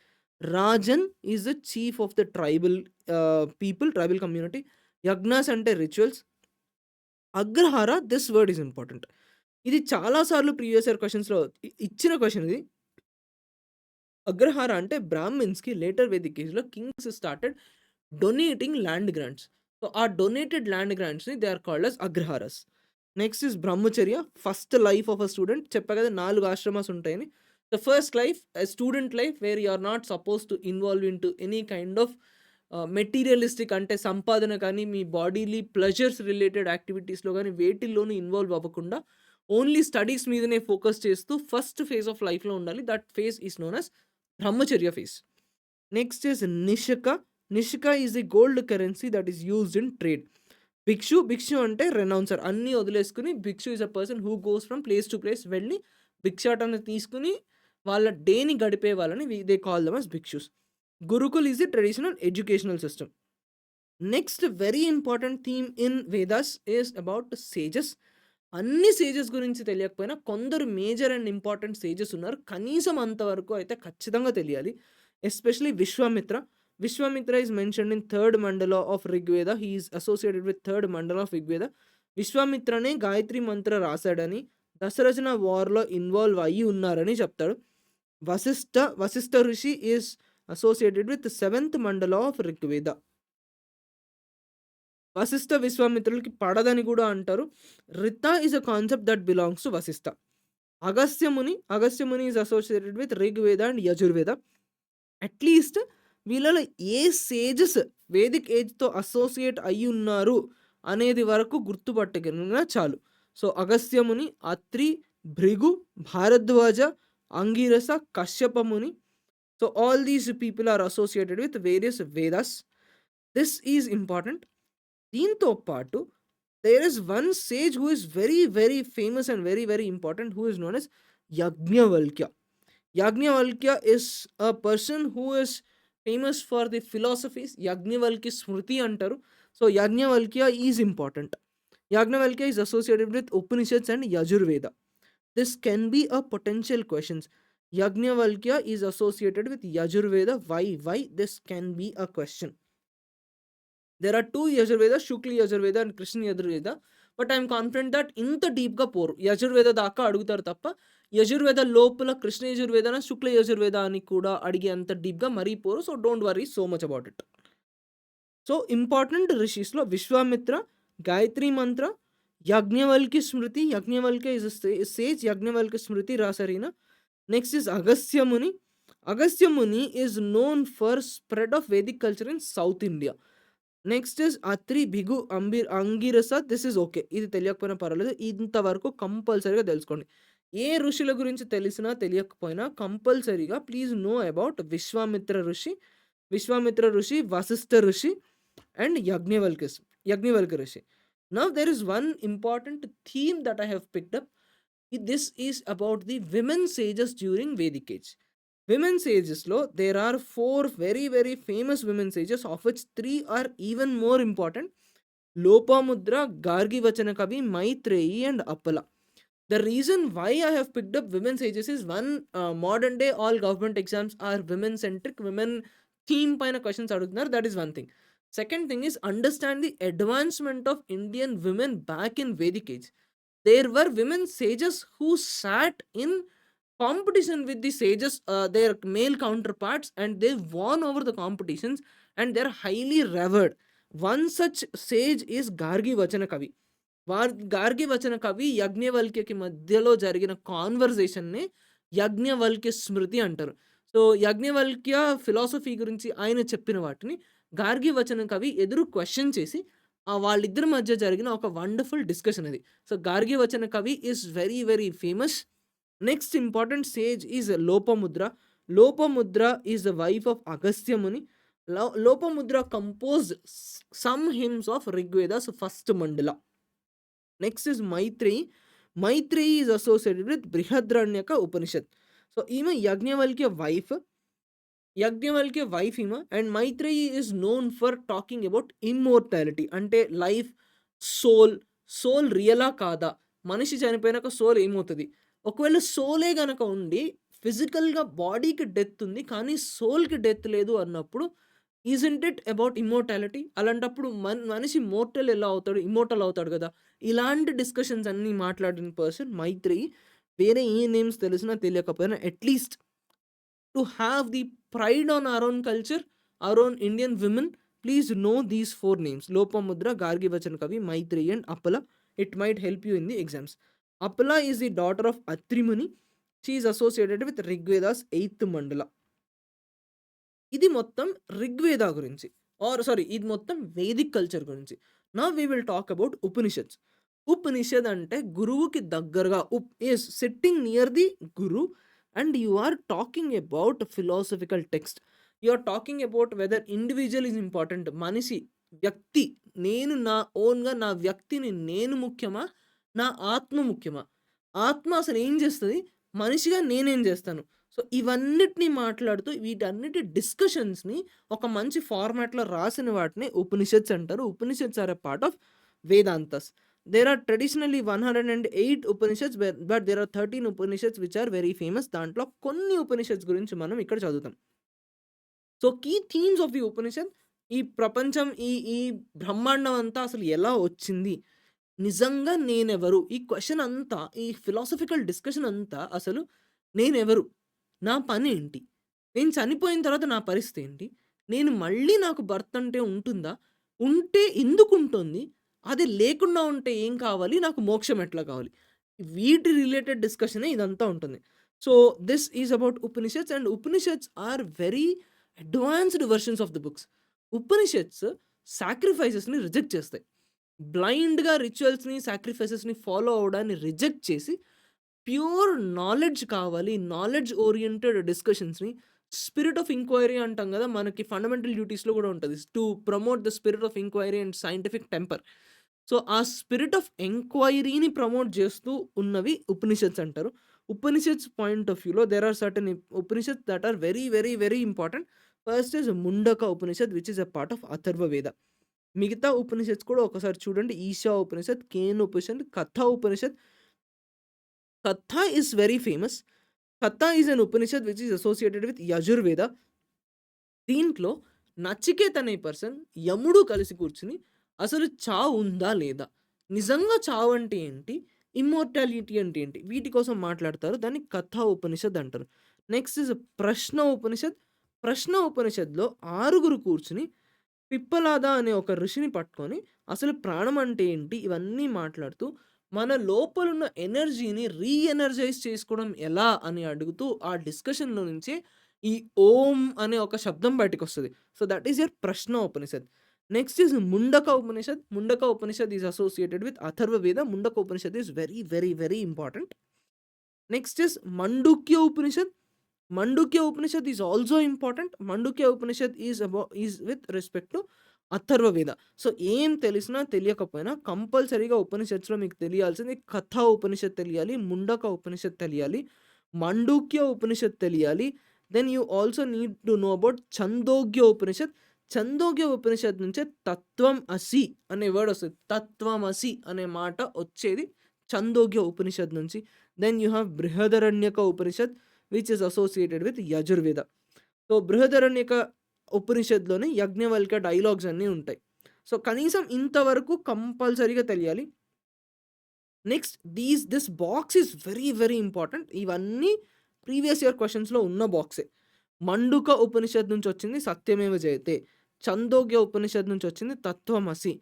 Rajan is the chief of the tribal tribal community. Yajnas అంటే rituals. Agrahara, this word is important. ఇది చాలా సార్లు previous year క్వెషన్స్‌లో ఇచ్చిన question ఇది. అగ్రహార అంటే బ్రాహ్మిన్స్‌కి లేటర్ వేదిక్ ఏజ్‌లో kings started donating land grants. So, ఆ డొనేటెడ్ ల్యాండ్ గ్రాంట్స్‌ని they are called as agraharas. Next is brahmacharya. First life of a student. చెప్పా కదా 4 ఆశ్రమాస్ ఉంటాయని. The first life a student life where you are not suppose to involve in to any kind of materialistic అంటే సంపాదన కానీ, మీ bodily pleasures related యాక్టివిటీస్‌లో కానీ వేటిల్లోనూ ఇన్వాల్వ్ అవ్వకుండా ఓన్లీ స్టడీస్ మీదనే ఫోకస్ చేస్తూ ఫస్ట్ ఫేజ్ ఆఫ్ లైఫ్‌లో ఉండాలి. That phase is known as brahmacharya phase. Next is nishka. Nishka is the gold currency that is used in trade. Bhikshu. Bhikshu అంటే రెనౌన్సర్. అన్నీ వదిలేసుకుని bhikshu is a person who goes from place to place వెళ్ళి భిక్షాటన తీసుకుని వాళ్ళ డేని గడిపే వాళ్ళని they call them as bhikshus. Gurukul is the traditional educational system. Next very important theme in Vedas is about sages. అన్ని సేజెస్ గురించి తెలియకపోయినా కొందరు మేజర్ అండ్ ఇంపార్టెంట్ సేజెస్ ఉన్నారు. కనీసం అంతవరకు అయితే ఖచ్చితంగా తెలియాలి. Especially Vishwamitra. Vishwamitra is mentioned in third mandala of Rigveda. He is associated with third mandala of Rigveda. విశ్వామిత్రనే గాయత్రి మంత్ర రాశాడని, దశరథన వార్లో ఇన్వాల్వ్ అయ్యి ఉన్నారని చెప్తాడు. Vashishtha rishi is associated with seventh mandala of Rigveda. Vashishtha విశ్వామిత్రులకి పడదని కూడా అంటారు. Rita is a concept that belongs to Vashishtha. Agastyamuni is associated with Rigveda and Yajurveda. At least వీళ్ళలో ఏ సేజెస్ వేదిక్ ఏజ్తో అసోసియేట్ అయి ఉన్నారు అనేది వరకు గుర్తుపట్టగలిగినా చాలు. So Agastyamuni, Atri, Bhrigu, Bharadwaja, Angirasa, Kashyapamuni. So all these people are associated with various Vedas. This is important. దీంతో పాటు there is one sage who is very very famous and very very important, who is known as Yajnavalkya. Yajnavalkya is a person who is famous for the philosophies. Yajnavalkya Smriti అంటారు. So Yajnavalkya is important. Yajnavalkya is associated with Upanishads and Yajurveda. This can be a potential questions. Yajnavalkya is associated with Yajurveda. Why? This can be a question. There are two Yajurvedas, Shukla Yajurveda and Krishna Yajurveda. But I am confident that ఇంత డీప్గా పోరు. యజుర్వేద దాకా అడుగుతారు తప్ప యజుర్వేద లోపల కృష్ణ యజుర్వేద, శుక్ల యజుర్వేద అని కూడా అడిగే అంత డీప్గా మరీ పోరు. So don't worry so much about it. So important రిషీస్లో విశ్వామిత్ర, గాయత్రి మంత్ర, యాజ్ఞవల్క్య స్మృతి. Yajnavalkya is sage. యాజ్ఞవల్క్య స్మృతి రాసరిన. Next is Agastya muni. Agastya muni is known for spread of Vedic culture in south India. Next is Atri, Bhrigu, Angirasa. This is okay. ఇది తెలియకపోయినా పర్వాలేదు, ఇంతవరకు కంపల్సరీగా తెలుసుకోండి. ఏ ఋషుల గురించి తెలిసినా తెలియకపోయినా కంపల్సరీగా ప్లీజ్ నో అబౌట్ విశ్వామిత్ర ఋషి, వశిష్ఠ ఋషి అండ్ యజ్ఞవల్క్య ఋషి. Now there is one important theme that I have picked up. This is about the women sages during Vedic age. Women sages lo there are 4 very very famous women sages, of which 3 are even more important: Lopamudra, Gargi Vachana Kavi, Maitreyi and Appala. The reason why I have picked up women sages is one, modern day all government exams are women centric, women theme paina questions adugutunaru. That is one thing. Second thing is understand the advancement of Indian women back in Vedic age. There were women sages who sat in competition with the sages, their male counterparts, and they won over the competitions and they're highly revered. One such sage is Gargi Vachana Kavi. Gargi వచన కవి యజ్ఞవల్క్యకి మధ్యలో జరిగిన కాన్వర్జేషన్నే యజ్ఞవల్క్య స్మృతి అంటారు. So Yajnavalkya philosophy గురించి ఆయన చెప్పిన వాటిని గార్గి వచన కవి ఎదురు క్వశ్చన్ చేసి వాళ్ళిద్దరి మధ్య జరిగిన ఒక వండర్ఫుల్ డిస్కషన్ అది. So Gargi Vachaknavi is very very famous. Next important sage is Lopamudra is the wife of Agastyamuni. Lopamudra composed some hymns of Rigvedas first mandala. Next is Maitreyi is associated with Brihadaranyaka Upanishad. So ఈమె యజ్ఞవల్క్య వైఫ్ ఈమె. And Maitreyi is known for talking about immortality. అంటే life, soul రియలా కాదా, మనిషి చనిపోయినాక soul ఏమవుతుంది, ఒకవేళ సోలే గనక ఉండి ఫిజికల్గా బాడీకి డెత్ ఉంది కానీ సోల్కి డెత్ లేదు అన్నప్పుడు ఈజంట్ ఇట్ అబౌట్ ఇమ్మోర్టాలిటీ? అలాంటప్పుడు మనిషి ఇమ్మోర్టల్ అవుతాడు కదా. ఇలాంటి డిస్కషన్స్ అన్నీ మాట్లాడిన పర్సన్ మైత్రేయి. వేరే ఏ నేమ్స్ తెలిసినా తెలియకపోయినా at least to have the pride on our own culture, our own Indian women, please know these 4 names: Lopamudra, Gargi Vachaknavi, Maitreyi and Apala. It might help you in the exams. Apala is the daughter of Atri muni. She is associated with Rigvedas 8th mandala. ఇది మొత్తం రిగ్వేద గురించి, ఇది మొత్తం Vedic culture గురించి. Now we will talk about Upanishads. Upanishad అంటే గురువుకి దగ్గరగా, is sitting near the Guru and you are talking about philosophical text. You are talking about whether individual is important. మనిషి, వ్యక్తి, నేను నా ఓన్గా నా వ్యక్తిని నేను ముఖ్యమా, నా ఆత్మ ముఖ్యమా? ఆత్మ అసలు ఏం చేస్తుంది, మనిషిగా నేనేం చేస్తాను? సో, ఇవన్నిటిని మాట్లాడుతూ వీటన్నిటి డిస్కషన్స్‌ని ఒక మంచి ఫార్మాట్‌లో రాసిన వాటిని ఉపనిషత్స్ అంటారు. Upanishads are a part of Vedantas. There are traditionally 108 Upanishads but there are 13 Upanishads which are very famous. దాంట్లో కొన్ని ఉపనిషత్స్ గురించి మనం ఇక్కడ చదువుతాం. So, key themes of the Upanishad, ఈ ప్రపంచం, ఈ ఈ బ్రహ్మాండం అంతా అసలు ఎలా వచ్చింది? నిజంగా నేనెవరు? ఈ క్వెషన్ అంతా, ఈ ఫిలాసఫికల్ డిస్కషన్ అంతా అసలు నేనెవరు? నా పనేంటి? నేను చనిపోయిన తర్వాత నా పరిస్థితి ఏంటి? నేను మళ్ళీ నాకు బర్త్ అంటే ఉంటుందా? ఉంటే ఎందుకుంటుంది? అది లేకుండా ఉంటే ఏం కావాలి? నాకు మోక్షం ఎట్లా కావాలి? వీటి రిలేటెడ్ డిస్కషనే ఇదంతా ఉంటుంది. So, this is about Upanishads and Upanishads are very advanced versions of the books. Upanishads సాక్రిఫైసెస్‌ని రిజెక్ట్ చేస్తాయి. బ్లైండ్‌గా రిచువల్స్‌ని, సాక్రిఫైసెస్‌ని ఫాలో అవ్వడాన్ని రిజెక్ట్ చేసి ప్యూర్ నాలెడ్జ్ కావాలి. నాలెడ్జ్ ఓరియెంటెడ్ డిస్కషన్స్‌ని, స్పిరిట్ ఆఫ్ ఎంక్వైరీ అంటాం గదా! మనకి ఫండమెంటల్ డ్యూటీస్‌లో గూడా ఉంటది. To promote the spirit of enquiry and scientific temper. So, ఆ స్పిరిట్ ఆఫ్ ఎంక్వైరీని ప్రమోట్ జేస్తూ ఉన్నవి ఉపనిషత్స్ అంటారు. ఉపనిషత్స్ పాయింట్ ఆఫ్ వ్యూలో there are certain Upanishads that are very, very, very important. First is Mundaka Upanishad which is a part of Atharva Veda. మిగతా ఉపనిషత్స్ కూడా ఒకసారి చూడండి. ఈశా ఉపనిషత్, కేన్ ఉపనిషత్, కథ ఉపనిషత్. కథ ఈస్ వెరీ ఫేమస్. కథ is an Upanishad which is associated with Yajurveda. దీంట్లో నచికేత్ అనే పర్సన్, యముడు కలిసి కూర్చొని అసలు చావు ఉందా లేదా? నిజంగా చావు అంటే ఏంటి? ఇమ్మోర్టాలిటీ అంటే ఏంటి? వీటి కోసం మాట్లాడతారు. దాన్ని కథా ఉపనిషత్ అంటారు. నెక్స్ట్ ఈజ్ ప్రశ్న ఉపనిషత్. ప్రశ్న ఉపనిషత్‌లో 6 కూర్చొని పిప్పలాద అనే ఒక ఋషిని పట్టుకొని అసలు ప్రాణం అంటే ఏంటి? ఇవన్నీ మాట్లాడుతూ మన లోపలున్న ఎనర్జీని ఎనర్జైజ్ చేసుకోవడం ఎలా అని అడుగుతూ ఆ డిస్కషన్‌లో నుంచే ఈ ఓం అనే ఒక శబ్దం బయటికొస్తది. So, that is your Prashna Upanishad. Next is Mundaka Upanishad. Mundaka Upanishad is associated with Atharva Veda. Mundaka Upanishad is very, very, very important. Next is Mandukya Upanishad. Mandukya Upanishad is also important. Mandukya Upanishad is with respect to Atharva Veda. So, ఏం తెలిసినా తెలియకపోయినా కంపల్సరీగా ఉపనిషత్స్‌లో మీకు తెలియాల్సింది కథా ఉపనిషత్ తెలియాలి. ముండక ఉపనిషత్ తెలియాలి. మండుక్య ఉపనిషత్ తెలియాలి. Then you also need to know about Chandogya Upanishad. Chandogya Upanishad నుంచే తత్వం అసి అనే వర్డ్ వస్తది. తత్వమసి అనే మాట వచ్చేది ఛందోగ్య ఉపనిషత్ నుంచి. Then you have Brihadaranyaka Upanishad which is associated with Yajurveda. So, Brihadaranyaka ఉపనిషత్‌లోనే యజ్ఞవల్క్య డైలాగ్స్ అన్నీ ఉంటాయి. సో, కనీసం ఇంతవరకు కంపల్సరీగా తెలియాలి. Next this box is very, very important. ఇవన్నీ ప్రీవియస్ ఇయర్ క్వెషన్స్‌లో ఉన్న బాక్సే. మండుక ఉపనిషత్ నుంచి వచ్చింది సత్యమేవ జయతే. ఛందోగ్య ఉపనిషత్ నుంచి వచ్చింది తత్వమసి.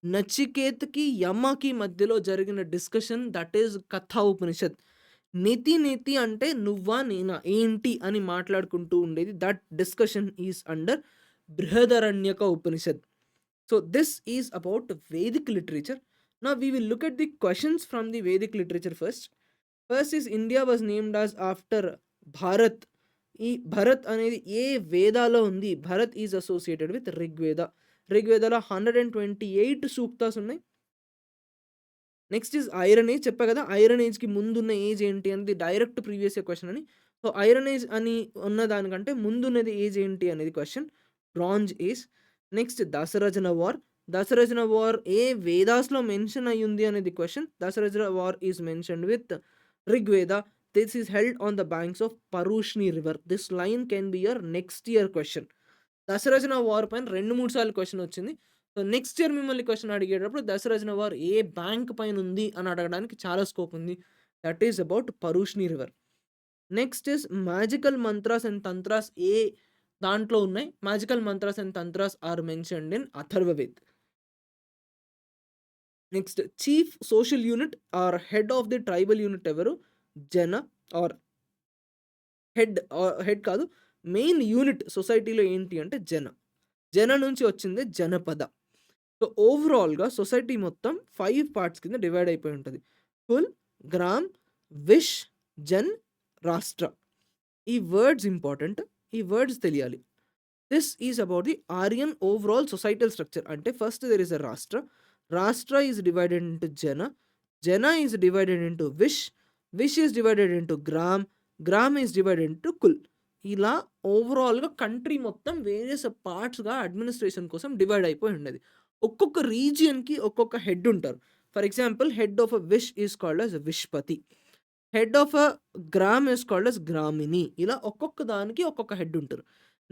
నచికేత్‌కి, యమకి మధ్యలో జరిగిన డిస్కషన్ దట్ ఈస్ కథా ఉపనిషత్. నీతి అంటే నువ్వా? నేనా? ఏంటి? అని మాట్లాడుకుంటూ ఉండేది. That discussion is under Brihadaranyaka Upanishad. So, this is about Vedic literature. Now we will look at the questions from the Vedic literature first. First is India was named as after Bharat. ఈ భరత్ అనేది ఏ వేదాలో ఉంది? Bharat is associated with Rigveda. రిగ్వేదలో 128 సూక్తాస్ ఉన్నాయి. Next is iron age. చెప్పా కదా! Iron ఏజ్‌కి ముందున్న ఏజ్ ఏంటి అనేది డైరెక్ట్ ప్రీవియస్ ఇయర్ క్వెషన్ అని. సో, ఐరన్ ఏజ్ అని ఉన్న దానికంటే ముందున్నది ఏజ్ ఏంటి అనేది question. Bronze age. Next Dasarajna war. Dasarajna war ఏ వేదాస్‌లో మెన్షన్ అయ్యుంది అనేది question. Dasarajna war is mentioned with Rigveda. This is held on the banks of Parushni river. This line can be your next year question. Dasarajna war పైన 2, 3 సార్లు క్వెషన్ వచ్చింది. So, next year మిమ్మల్ని question అడిగేటప్పుడు Dasarajna war ఏ bank పైన ఉంది అని అడగడానికి చాలా స్కోప్ ఉంది. That is about Parushni river. Next is magical mantras and tantras ఏ దాంట్లో ఉన్నాయి? Magical mantras and tantras are mentioned in Atharvaved. Next chief social unit or head of the tribal unit ఎవరు? జన ఆర్ హెడ్ కాదు. మెయిన్ యూనిట్ సొసైటీలో ఏంటి అంటే జన. జన నుంచి వచ్చిందే జనపద. సో, ఓవరాల్‌గా సొసైటీ మొత్తం 5 పార్ట్స్ కింద డివైడ్ అయిపోయి ఉంటది. కుల్, గ్రామ్, విష్, జన్, రాష్ట్ర. ఈ వర్డ్స్ ఇంపార్టెంట్. ఈ వర్డ్స్ తెలియాలి. This is about the Aryan overall societal structure. అంటే first there is a rashtra. Rashtra is divided into jana. Jana is divided into vish. Vish is divided into gram. Gram is divided into kul. ఇలా ఓవరాల్‌గా కంట్రీ మొత్తం వేరియస్ పార్ట్స్‌గా అడ్మినిస్ట్రేషన్ కోసం divide అయిపోయి ఉండేది. ఒక్కొక్క రీజియన్‌కి ఒక్కొక్క హెడ్ ఉంటారు. For example head of a vish is called as vishpati. Head of a gram is called as gramini. ఇలా ఒక్కొక్క దానికి ఒక్కొక్క హెడ్ ఉంటారు.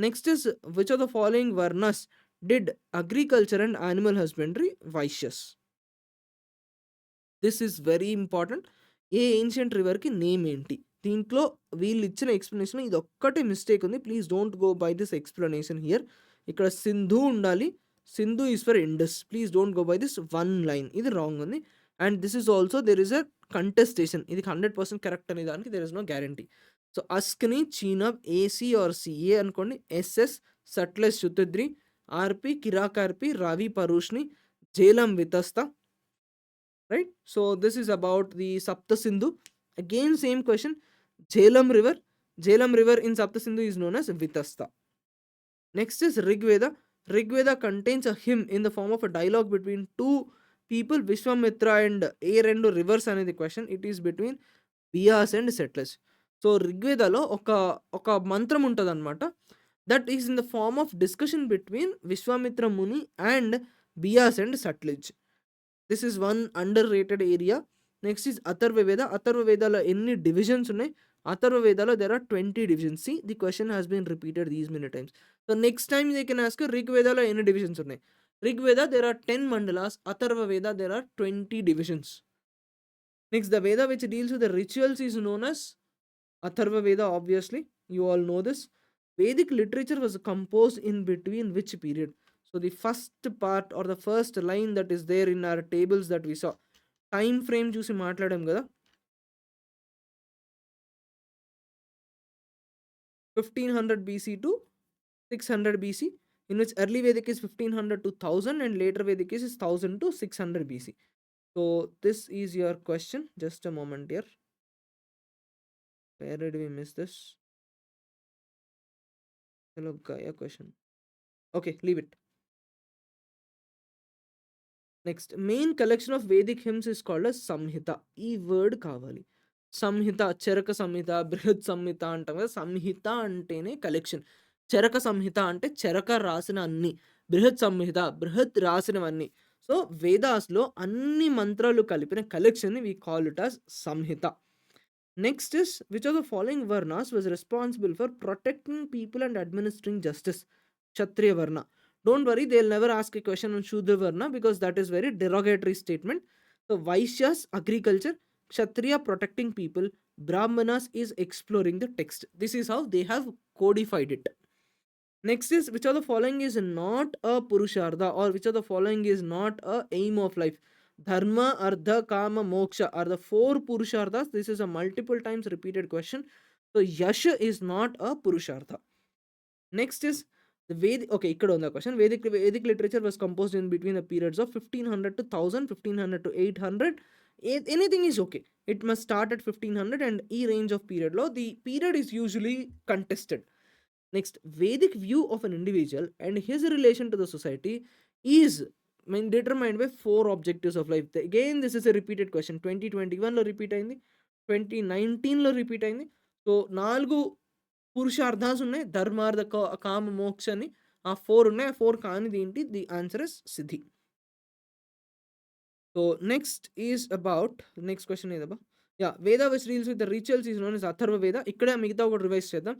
Next is which of the following varnas did agriculture and animal husbandry Vaishyas. This is very important. ఏ ancient రివర్‌కి name ఏంటి? దీంట్లో వీళ్ళు ఇచ్చిన ఎక్స్‌ప్లనేషన్‌లో ఇదొక్కటే మిస్టేక్ ఉంది. Please don't go by this explanation here. ఇక్కడ సింధు ఉండాలి. Sindhu is for Indus. Please don't go by this one line. ఇది రాంగ్ ఉంది. And this is also there is a contestation. ఇది 100% కరెక్ట్ అనే దానికి there is no guarantee. So Askini, Chenab, AC or CA అనుకోండి. SS Sutlej Shutudri, RP కిరాకార్పి, Ravi Parushni, Jhelum Vitasta. Right? So this is about the Sapta Sindhu. Again same question. Jhelum river. Jhelum river in Sapta Sindhu is known as Vitasta. Next is Rigveda. Rigveda contains a hymn in the form of a dialogue between two people, Vishwamitra and రెండు rivers అనేది question. It is between Vyas and settlers. So రిగ్వేదలో ఒక మంత్రం ఉంటదనమాట. That is in the form of discussion between Vishwamitra muni and Beas and Sutlej. This is one underrated area. Next is Atharvaveda. అథర్వవేదాలో ఎన్ని divisions ఉన్నాయి? అథర్వవేదాలో there are 20 divisions. See the question has been repeated these many times. So next time they can ask రిగ్వేదాలో ఎన్ని divisions ఉన్నాయి? Rigveda there are 10 mandalas. Atharvaveda there are 20 divisions. Next the వేద which deals with the rituals is known as Atharvaveda, obviously. You all know this. Vedic literature was composed in between which period? So the first part or the first line that is there in our tables that we saw. Time frame చూసి మాట్లాడాం కదా. 1500 BC to 600 BC, in which early Vedic is 1500 to 1000 and later Vedic is 1000 to 600 BC. So this is your question. Just a moment here. Where did we miss this? Hello, Gaia question. Okay, leave it. Next main collection of Vedic hymns is called as Samhita. ఈ word కావాలి. సంహిత, చరక సంహిత, బృహత్ సంహిత అంటాం కదా. సంహిత అంటేనే collection. Charaka సంహిత అంటే చరక రాసిన అన్ని. బృహత్ సంహిత, బృహత్ రాసినవన్నీ. సో వేదాస్లో అన్ని మంత్రాలు కలిపిన కలెక్షన్ని we call it as Samhita. Next is which of the following varnas was responsible for protecting people and administering justice? Kshatriya varna. Don't worry, they'll never ask a question on Shudra Varna because that is very derogatory statement. So Vaishyas, agriculture, Kshatriya, protecting people, Brahmanas is exploring the text. This is how they have codified it. Next is which of the following is not a Purushartha, or which of the following is not a aim of life? Dharma, Artha, Kama, Moksha are the 4 Purusharthas. This is a multiple times repeated question. So Yasha is not a Purushartha. Next is the Vedic. Okay, ikkada unda question. Vedic literature was composed in between the periods of 1500 to 1000, 1500 to 800. Anything is okay. It must start at 1500 and e range of period lo the period is usually contested. Next, Vedic view of an individual and his relation to the society is determined by 4 objectives of life. Again, this is a repeated question. 2021 lo repeat ayindi, 2019 లో repeat అయింది. So 4 పురుషార్థాస్ ఉన్నాయి. ధర్మార్థ, కామ, మోక్ష అని ఆ 4 ఉన్నాయి. ఆ 4 కానిది ఏంటి? The answer is Siddhi. So next is about next question ఏదబ్బా? Yeah, Veda which deals with the rituals is known as Atharva Veda. ఇక్కడ మిగతా ఒకటి రివైజ్ చేద్దాం.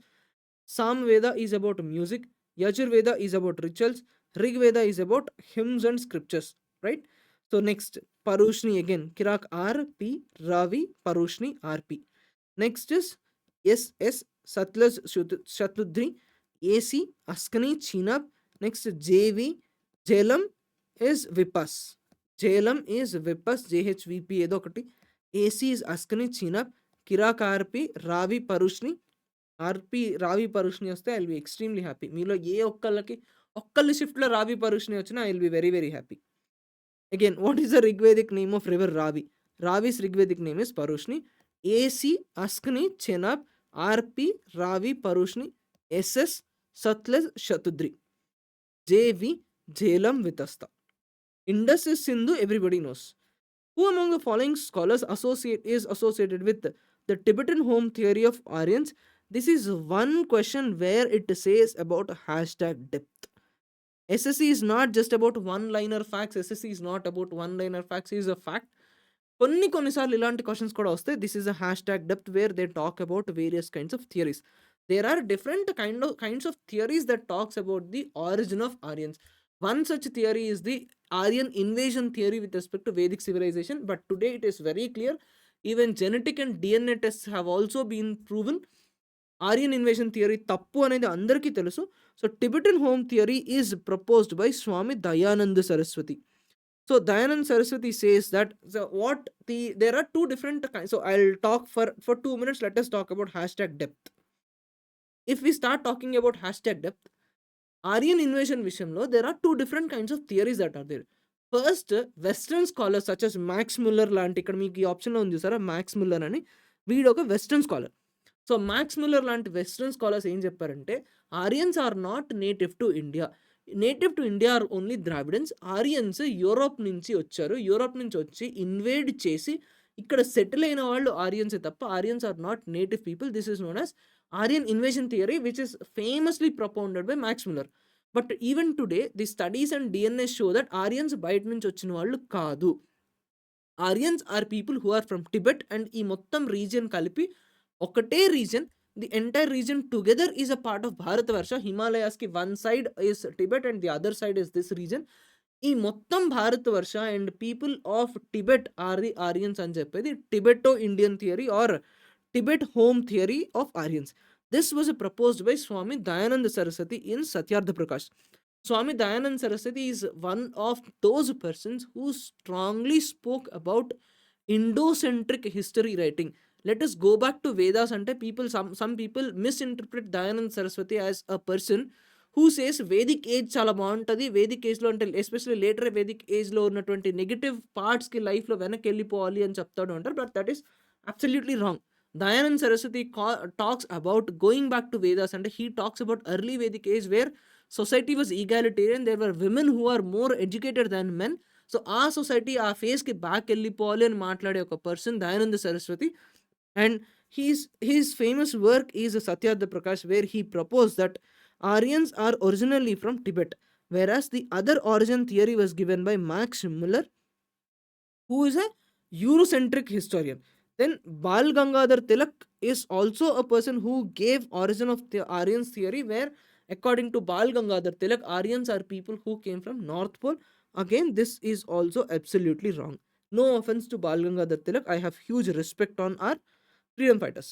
Samaveda is about music, Yajurveda is about rituals, Rigveda is about hymns and scriptures, right? So next Parushni, again కిరాక్ RP, Ravi Parushni RP. Next is SS Sutlej Shutudri, AC Askini Chenab. Next JV Jhelum is Vipas. Jhelum is విపస్, జేహెచ్విపి ఏదో ఒకటి. AC is అస్కని Chenab, Kirik RP, Ravi Parushni ఆర్పి. రావి పరుష్ని వస్తే I will be extremely happy. మీలో ఏ ఒక్కళ్ళ షిఫ్ట్లో రావి పరుష్ని వచ్చినా I will be very very happy. Again, what is the Rigvedic name of river Ravi? Ravi's Rigvedic name is Parushni. AC Askini Chenab, RP Ravi Parushni, SS Sutlej Shutudri, JV Jhelum Vitasta. Indus is Sindhu, everybody knows. Who among the following scholars is associated with the Tibetan home theory of Aryans. This is one question where it says about hashtag depth. SSC is not just about one liner facts. SSC is not about one liner facts. It is a fact. కొన్నిసార్లు ఇలాంటి questions కూడా వస్తాయి. This is a hash tag depth where they talk about various kinds of theories. There are different kinds of theories that talks about the origin of Aryans. One such theory is the Aryan invasion theory with respect to Vedic civilisation. But today it is very clear. Even genetic and DNA test have also been proven. Aryan invasion theory తప్పు అనేది అందరికీ తెలుసు. So Tibetan home theory is proposed by Swami Dayananda Saraswati. So Dayanand Saraswati says that there are two different kinds. So I'll talk for 2 minutes. Let us talk about hashtag depth. If we start talking about hashtag depth, Aryan invasion విషయంలో there are two different kinds of theories that are there. First, Western scholars such as Max Muller లాంటి, ఇక్కడ మీకు ఈ ఆప్షన్లో ఉంది చూసారా, max Muller అని, వీడు ఒక western scholar. So Max Muller లాంటి వెస్టర్న్ స్కాలర్స్ ఏం చెప్పారంటే Aryans are not native to India. Native to India are only Dravidians. Aryans Europe నుంచి వచ్చారు. యూరోప్ నుంచి వచ్చి ఇన్వేడ్ చేసి ఇక్కడ సెటిల్ అయిన వాళ్ళు ఆరియన్సే తప్ప Aryans are not native people. This is known as Aryan invasion theory which is famously propounded by Max Muller. But even today the studies and DNA show that Aryans బయట నుంచి వచ్చిన వాళ్ళు కాదు. Aryans are people who are from Tibet. And ఈ మొత్తం region కలిపి ఒకటే region. The entire region together is a part of Bharatvarsha. Himalayas ki one side is Tibet and the other side is this region. ఈ మొత్తం Bharatvarsha and people of Tibet are the Aryans అని చెప్పేది Tibeto Indian theory or Tibet home theory of Aryans. This was proposed by Swami Dayananda Saraswati in Satyarth Prakash. Swami Dayananda Saraswati is one of those persons who strongly spoke about Indocentric history writing. Let us go back to Vedas ante some people misinterpret Dayanand Saraswati as a person who says Vedic age చాలా బాగుంటుంది, Vedic ఏజ్లో అంటే especially later Vedic ఏజ్లో ఉన్నటువంటి negative పార్ట్స్కి లైఫ్లో వెనక్కి వెళ్ళిపోవాలి అని చెప్తాడు అంటారు. But that is absolutely wrong. Dayanand Saraswati talks about going back to Vedas and he talks about early Vedic age where society was egalitarian. There were women who are more educated than men. So ఆ society ఆ ఫేస్కి back వెళ్ళిపోవాలి అని మాట్లాడే ఒక person Dayananda Saraswati. And his famous work is Satyartha Prakash, where he proposed that Aryans are originally from Tibet, whereas the other origin theory was given by Max Muller, who is a Eurocentric historian. Then Bal Gangadhar Tilak is also a person who gave origin of the Aryans theory, where according to Bal Gangadhar Tilak, Aryans are people who came from North Pole. Again, this is also absolutely wrong. No offense to Bal Gangadhar Tilak. I have huge respect on our freedom fighters.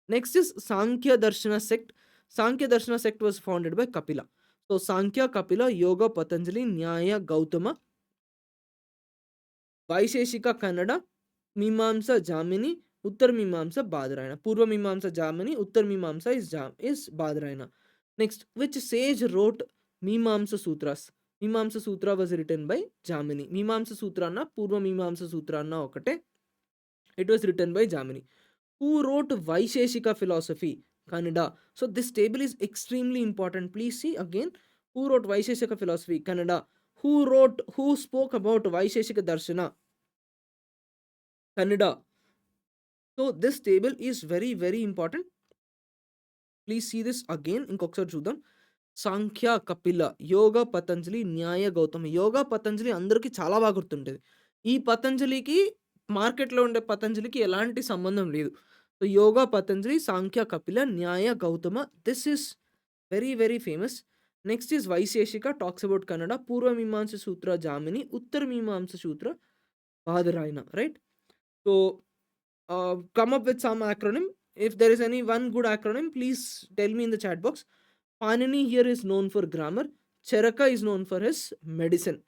Next is Sankhya Darshana sect. Sankhya Darshana sect was founded by Kapila. So Sankhya, Kapila, Yoga, Patanjali, Nyaya, Gautama, Vaisheshika, Kannada, Mimamsa, Jamini, Uttar Mimamsa, Badarayana. Purva Mimamsa, Jamini, Uttar Mimamsa is Badarayana. Next, which sage wrote Mimamsa Sutras? Mimamsa Sutra was written by Jamini. Mimamsa Sutra na Purva Mimamsa Sutra na okate. It was written by Jamini. Who wrote Vaisheshika philosophy? Kannada. So this table is extremely important. Please see again. Who wrote Vaisheshika philosophy? Kannada. Who spoke about Vaisheshika Darshana? Kannada. So this table is very, very important. Please see this again. ఇంకొకసారి చూద్దాం. సాంఖ్య, కపిల, యోగ, పతంజలి, న్యాయ, గౌతమ. యోగ, పతంజలి అందరికీ చాలా బాగా గుర్తుంటుంది. ఈ పతంజలికి మార్కెట్లో ఉండే పతంజలికి ఎలాంటి సంబంధం లేదు. So yoga, Patanjali, Sankhya, Kapila, Nyaya, Gautama. This is very very famous. Next is Vaisheshika, talks about Kanada. Purva Mimamsa Sutra Jaimini, Uttara Mimamsa Sutra Badarayana. Right. So come up with some acronym. If there is any one good acronym, please tell me in the chat box. Panini here is known for grammar. Charaka is known for his medicine.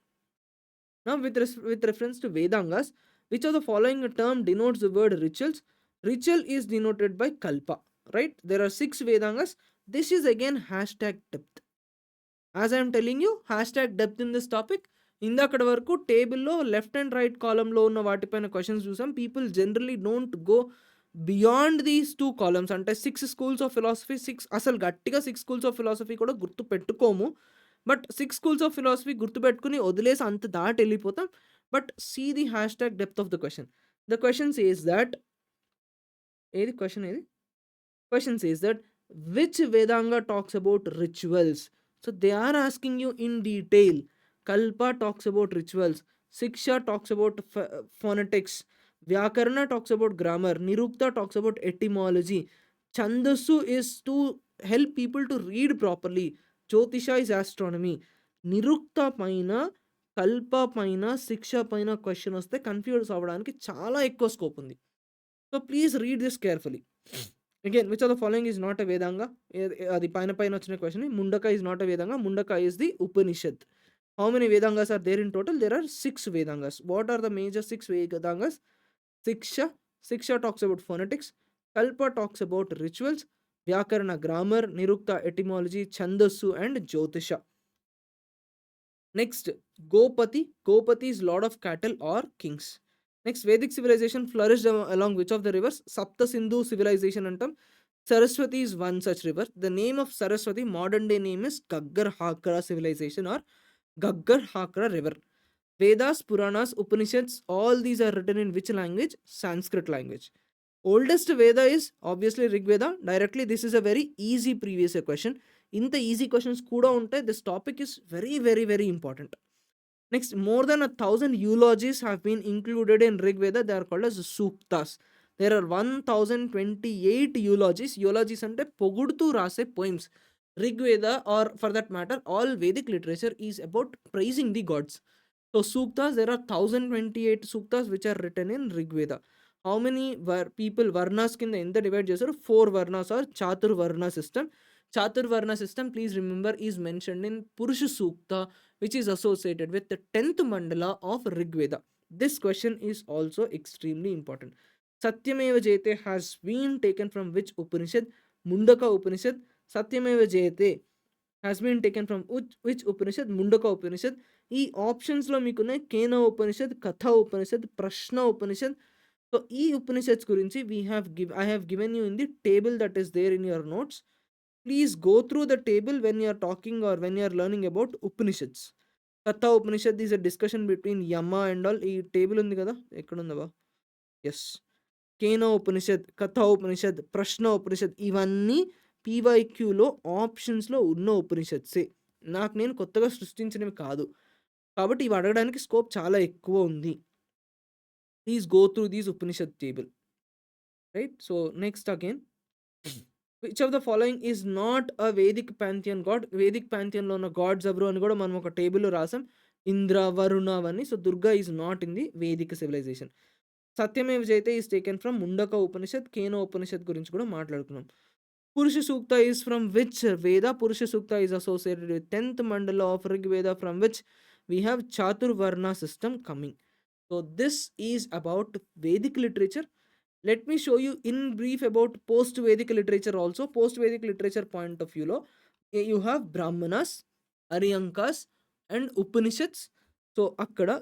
Now with reference to Vedangas, which of the following term denotes the word rituals? Ritual is denoted by kalpa, right? There are 6 Vedangas. This is again hashtag depth. As I am telling you, hashtag depth in this topic. ఇందక్కడ వరకు టేబుల్లో left and right కాలంలో ఉన్న వాటిపైన questions చూసాం. People generally don't go beyond these 2 columns. అంటే 6 schools of philosophy, 6 అసలు గట్టిగా 6 schools of philosophy కూడా గుర్తు పెట్టుకోము. బట్ 6 స్కూల్స్ ఆఫ్ ఫిలాసఫీ గుర్తుపెట్టుకుని వదిలేసి అంత దాటి వెళ్ళిపోతాం. But see the hash tag depth of the question. The question says that ఏది క్వెషన్ ఏది? Question says that which Vedanga talks about rituals? So they are asking you in detail. Kalpa talks about rituals. Siksha talks about phonetics. Vyakarna talks about grammar. Nirukta talks about etymology. Chandasu is to help people to read properly. Jyotisha is astronomy. Nirukta paina, Kalpa paina, Siksha paina question వస్తే confuse అవ్వడానికి చాలా ఎక్కువ scope ఉంది. So please read this carefully. Again, which of the following is not a Vedanga? అది పైన వచ్చిన question. Mundaka is not a Vedanga. Mundaka is the Upanishad. How many Vedangas are there in total? There are 6 Vedangas. What are the major 6 Vedangas? Siksha talks about phonetics. Kalpa talks about rituals. Vyakarana grammar. Nirukta etymology. Chandasu and Jyotisha. Next, Gopati is lord of cattle or kings. Next, Vedic civilization flourished along which of the rivers? Sapta Sindhu civilization antam. Saraswati is one such river. The name of Saraswati, modern day name is Gaggar Hakra civilization or Gaggar Hakra river. Vedas, Puranas, Upanishads, all these are written in which language? Sanskrit language. Oldest Veda is obviously Rig Veda. Directly, this is a very easy previous year question. ఇంత easy questions కూడా ఉంటాయి. This topic is very very very important. Next, more than 1000 eulogies have been included in Rig Veda. They are called as suktas. There are 1028 eulogies. Eulogies అంటే పొగుడుతూ రాసే poems. Rig Veda, or for that matter all Vedic literature, is about praising the gods. So suktas, there are 1028 suktas which are written in Rig Veda. How many people varnas కింద ఎంత divide చేశారు? 4 varnas or చాతుర్వర్ణ system. Chaturvarna system, please remember, is mentioned in Purusha Sukta, which is associated with the 10th mandala of Rig Veda. This question is also extremely important. Satyameva Jayate has been taken from which Upanishad? Mundaka Upanishad. Satyameva Jayate has been taken from which Upanishad? Mundaka Upanishad. ఈ ఆప్షన్స్లో మీకున్నాయి కేన ఉపనిషద్, కథ ఉపనిషద్, ప్రశ్న ఉపనిషద్. So ఈ ఉపనిషద్స్ గురించి I have given you in the table that is there in your notes. Please go through the table when you are talking or when you are learning about Upanishads. Katha Upanishad is a discussion between Yama and all. ఈ table ఉంది కదా, ఎక్కడ ఉందా? Yes. Kena ఉపనిషద్, కథ ఉపనిషద్, ప్రశ్న ఉపనిషద్, ఇవన్నీ పీవైక్యూలో ఆప్షన్స్లో ఉన్న ఉపనిషత్సే. నేను కొత్తగా సృష్టించినవి కాదు. కాబట్టి ఇవి అడగడానికి స్కోప్ చాలా ఎక్కువ ఉంది. Please go through these Upanishad table. Right. So next again, which of the following is not a Vedic pantheon god? Vedic pantheon లో ఉన్న గాడ్స్ ఎవరు అని కూడా మనం ఒక టేబుల్లో రాసాం. ఇంద్ర, వరుణ అవన్నీ. So Durga is not in the Vedic civilisation. Satyameva Jayate is taken from Mundaka Upanishad. Kena Upanishad గురించి కూడా మాట్లాడుకున్నాం. పురుష Sukta is from which Veda? Purusha Sukta is associated with 10th mandala of Rig Veda, from which we have Chaturvarna system coming. So this is about Vedic literature. Let me show you in brief about post-Vedic literature also. Post-Vedic literature point of view lo, you have Brahmanas, Aryankas and Upanishads. So akkada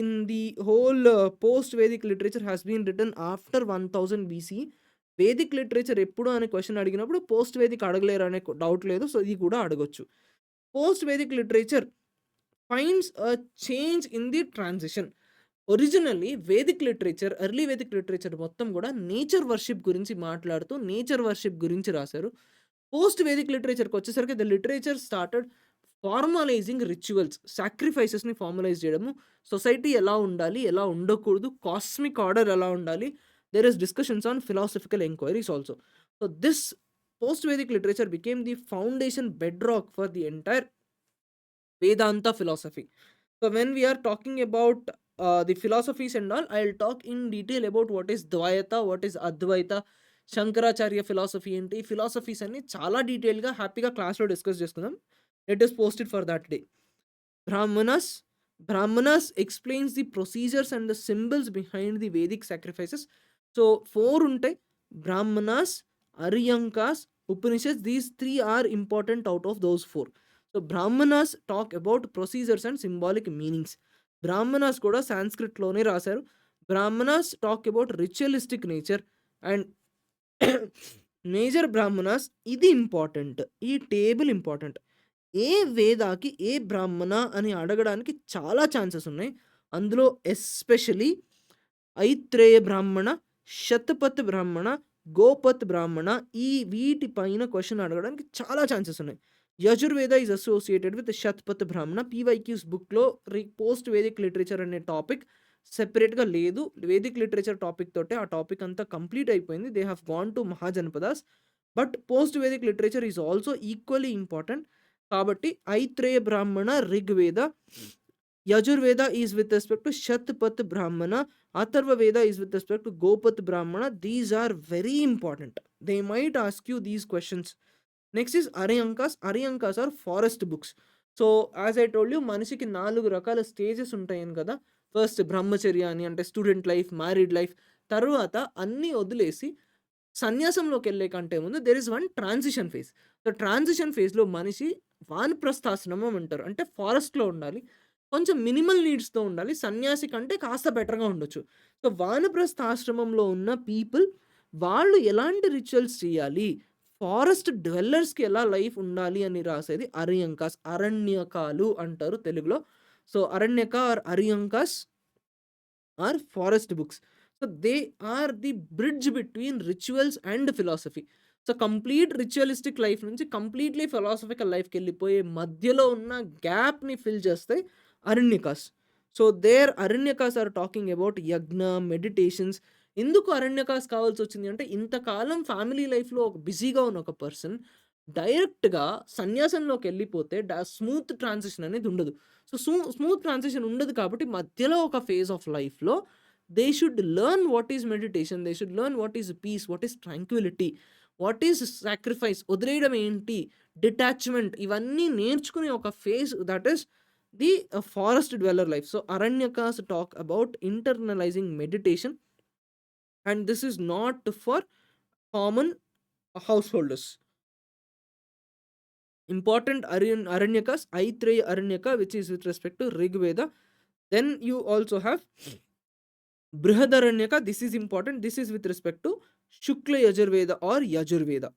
in the whole post-Vedic literature has been written after 1000 BC. Vedic literature ఎప్పుడు అనే question అడిగినప్పుడు post Vedic అడగలేరు అనే doubt లేదు. So ఇది కూడా అడగొచ్చు. Post Vedic literature finds a change in the transition. Originally Vedic literature, early Vedic literature మొత్తం కూడా నేచర్ వర్షిప్ గురించి మాట్లాడుతూ నేచర్ వర్షిప్ గురించి రాశారు. పోస్ట్ వేదిక్ లిటరేచర్కి వచ్చేసరికి the literature started formalising rituals, సాక్రిఫైసెస్ని ఫార్మలైజ్ చేయడము, సొసైటీ ఎలా ఉండాలి, ఎలా ఉండకూడదు, కాస్మిక్ ఆర్డర్ ఎలా ఉండాలి. There is discussions on philosophical enquiries also. So this post-Vedic literature became the foundation bedrock for the entire Vedanta philosophy. So when we are talking about the philosophies and all, I'll talk in detail about what is Dvaita, what is Advaita, Shankaracharya philosophy ఏంటి, philosophies అన్ని చాలా డీటెయిల్గా హ్యాపీగా క్లాస్లో discuss చేసుకుందాం. Let us post it for that day. Brahmanas explains the procedures and the symbols behind the Vedic sacrifices. So 4 ఉంటాయి: Brahmanas, Aranyakas, Upanishads. These 3 are important out of those 4. So Brahmanas talk about procedures and symbolic meanings. Brahmanas కూడా సాంస్క్రిట్లోనే రాశారు. Brahmanas talk about ritualistic nature and major Brahmanas. ఇది important, ఈ table important. ఏ వేదాకి ఏ బ్రాహ్మణ అని అడగడానికి చాలా ఛాన్సెస్ ఉన్నాయి. అందులో ఎస్పెషలీ ఐత్రేయ బ్రాహ్మణ, శతపథ బ్రాహ్మణ, గోపత్ బ్రాహ్మణ, ఈ వీటి పైన క్వెషన్ అడగడానికి చాలా ఛాన్సెస్ ఉన్నాయి. యజుర్వేద ఈజ్ అసోసియేటెడ్ విత్ శతపథ్ బ్రాహ్మణ. పీవైక్యూస్ బుక్‌లో పోస్ట్ వేదిక్ లిటరేచర్ అనే టాపిక్ సెపరేట్‌గా లేదు. వేదిక్ లిటరేచర్ టాపిక్ తోటే ఆ టాపిక్ అంతా కంప్లీట్ అయిపోయింది. They have gone to Mahajanapadas. But post Vedic literature is also equally important. కాబట్టి Aitareya Brahmana, Rigveda, Yajurveda is with respect to Shatapatha Brahmana, Atharva Veda is with respect to Gopatha Brahmana. These are very important. They might ask you these questions. Next is Aranyakas. Aranyakas are forest books. So as I told you, మనిషికి 4 రకాల stages ఉంటాయని కదా. First బ్రహ్మచర్య అని, అంటే student life, married life. తర్వాత అన్నీ వదిలేసి సన్యాసంలోకి వెళ్ళే కంటే ముందు there is one transition phase. So transition ఫేజ్లో మనిషి వానప్రస్థాశ్రమం అంటారు, అంటే ఫారెస్ట్లో ఉండాలి, కొంచెం మినిమల్ నీడ్స్తో ఉండాలి. సన్యాసి కంటే కాస్త బెటర్గా ఉండొచ్చు. సో వానప్రస్థాశ్రమంలో ఉన్న పీపుల్ వాళ్ళు ఎలాంటి రిచువల్స్ చేయాలి, ఫారెస్ట్ డ్వెల్లర్స్కి ఎలా లైఫ్ ఉండాలి అని రాసేది అరియంకాస్. అరణ్యకాలు అంటారు తెలుగులో. So Aranyaka or Aranyakas are forest books. So they are the bridge between rituals and philosophy. So complete ritualistic life నుంచి కంప్లీట్లీ ఫిలాసఫికల్ లైఫ్కి వెళ్ళిపోయే మధ్యలో ఉన్న గ్యాప్ని ఫిల్ చేస్తాయి Aranyakas. So their Aranyakas are talking about yajna, meditations. ఎందుకు అరణ్యకాస్ కావాల్సి వచ్చింది అంటే, ఇంతకాలం ఫ్యామిలీ లైఫ్లో ఒక బిజీగా ఉన్న ఒక పర్సన్ డైరెక్ట్గా సన్యాసంలోకి వెళ్ళిపోతే స్మూత్ ట్రాన్సిషన్ అనేది ఉండదు. సో స్మూత్ ట్రాన్సిషన్ ఉండదు కాబట్టి మధ్యలో ఒక ఫేజ్ ఆఫ్ లైఫ్లో they should learn what is meditation, they should learn what is peace, what is tranquility, what is sacrifice, వదిలేయడం ఏంటి, డిటాచ్మెంట్, ఇవన్నీ నేర్చుకునే ఒక phase that is the forest dweller life. So Aranyakas talk about internalising meditation, and this is not for common householders. Important Aranyakas, Aitreya Aranyaka, which is with respect to Rigveda. Then you also have Brihadaranyaka. This is important. This is with respect to Shukla Yajurveda or Yajurveda.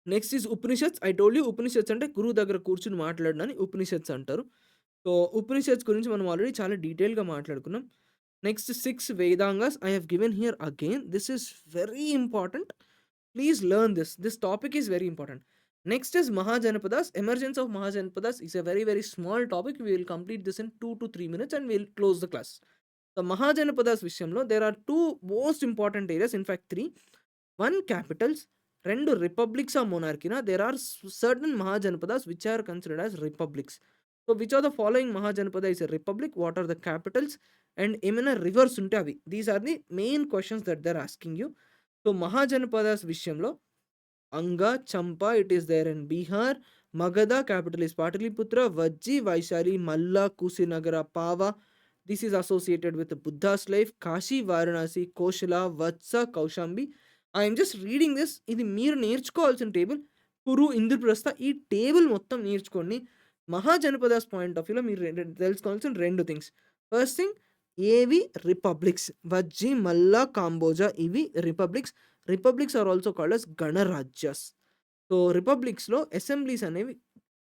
Next is Upanishads. I told you Upanishads అంటే గురువు దగ్గర కూర్చుని మాట్లాడనని ఉపనిషత్స్ అంటారు. So Upanishads గురించి మనం already చాలా డీటెయిల్గా మాట్లాడుకున్నాం. Next 6 Vedangas I have given here again. This is very important. Please learn this. This topic is very important. Next is Mahajanapadas. Emergence of Mahajanapadas is a very, very small topic. We will complete this in 2 to 3 minutes and we will close the class. The Mahajanapadas Vishyamlo, there are 2 most important areas, in fact 3. 1 capitals, 2 republics or monarchy. There are certain Mahajanapadas which are considered as republics. So which of the following Mahajanapada is a republic? What are the capitals? And emana rivers unte avi. These are the main questions that they are asking you. So Mahajanapadas విషయంలో Anga, Champa, it is there in Bihar. Magadha, capital is Pataliputra. Vajji, Vaishali, Malla, Kushinagara, Pava, this is associated with Buddha's life. Kashi, Varanasi, Kosala, Vatsa, Kaushambi. I'm just reading this. ఇది మీరు నేర్చుకోవాల్సిన table. కురు, ఇంద్రప్రస్థ, ఈ table మొత్తం నేర్చుకోండి. Mahajanapadas point of వ్యూలో మీరు తెలుసుకోవాల్సిన 2 థింగ్స్. ఫస్ట్ థింగ్, ఏవి రిపబ్లిక్స్, వజ్జి, మల్ల, కాంబోజా, ఇవి republics. Republics are also called as ganarajyas. So రిపబ్లిక్స్లో అసెంబ్లీస్ అనేవి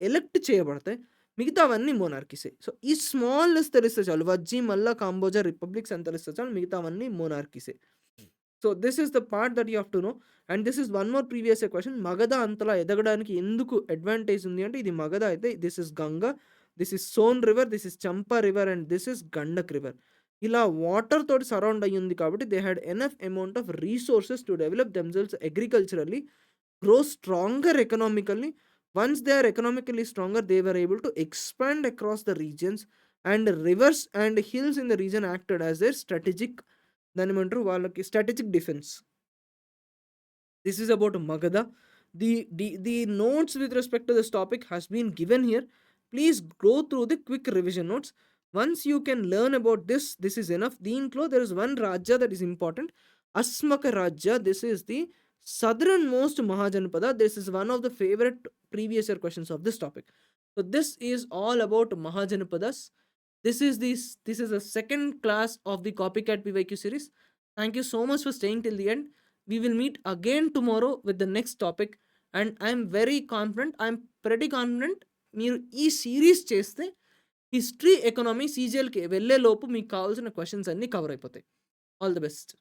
ఎలెక్ట్ చేయబడతాయి, మిగతావన్నీ మోనార్కీసే. సో ఈ స్మాల్ లిస్ట్ తెలిస్తే చాలు, వజ్జి, మల్ల, కాంబోజా, రిపబ్లిక్స్ అని తెలిస్తే చాలు, మిగతావన్నీ మోనార్కీసే. So this is the part that you have to know. And this is one more previous question. Magadha అంతలా ఎదగడానికి ఎందుకు అడ్వాంటేజ్ ఉంది అంటే, ఇది మగధ అయితే this is Ganga, this is Son river, this is Champa river and this is Gandak river. ఇలా వాటర్ తోటి surround అయ్యి ఉంది కాబట్టి they had enough amount of resources to develop themselves agriculturally, grow stronger economically. Once they are economically stronger, they were able to expand across the regions, and rivers and hills in the region acted as their strategic, దాని ఏమంటారు వాళ్ళకి strategic defense. This is about Magadha. The notes with respect to this topic has been given here. Please go through the quick revision notes. Once you can learn about this, this is enough. Deentlo there is one Rajya that is important, Asmaka Rajya. This is the southernmost Mahajanapada. This is one of the favorite previous year questions of this topic. So this is all about Mahajanapadas. This is the second class of the Copycat PYQ series. Thank you so much for staying till the end. We will meet again tomorrow with the next topic, and I am very confident, I am pretty confident మీరు ఈ series చేస్తే history, economy, సీజీఎల్కి వెళ్ళే లోపు మీకు కావాల్సిన questions అన్నీ cover అయిపోతాయి. All the best.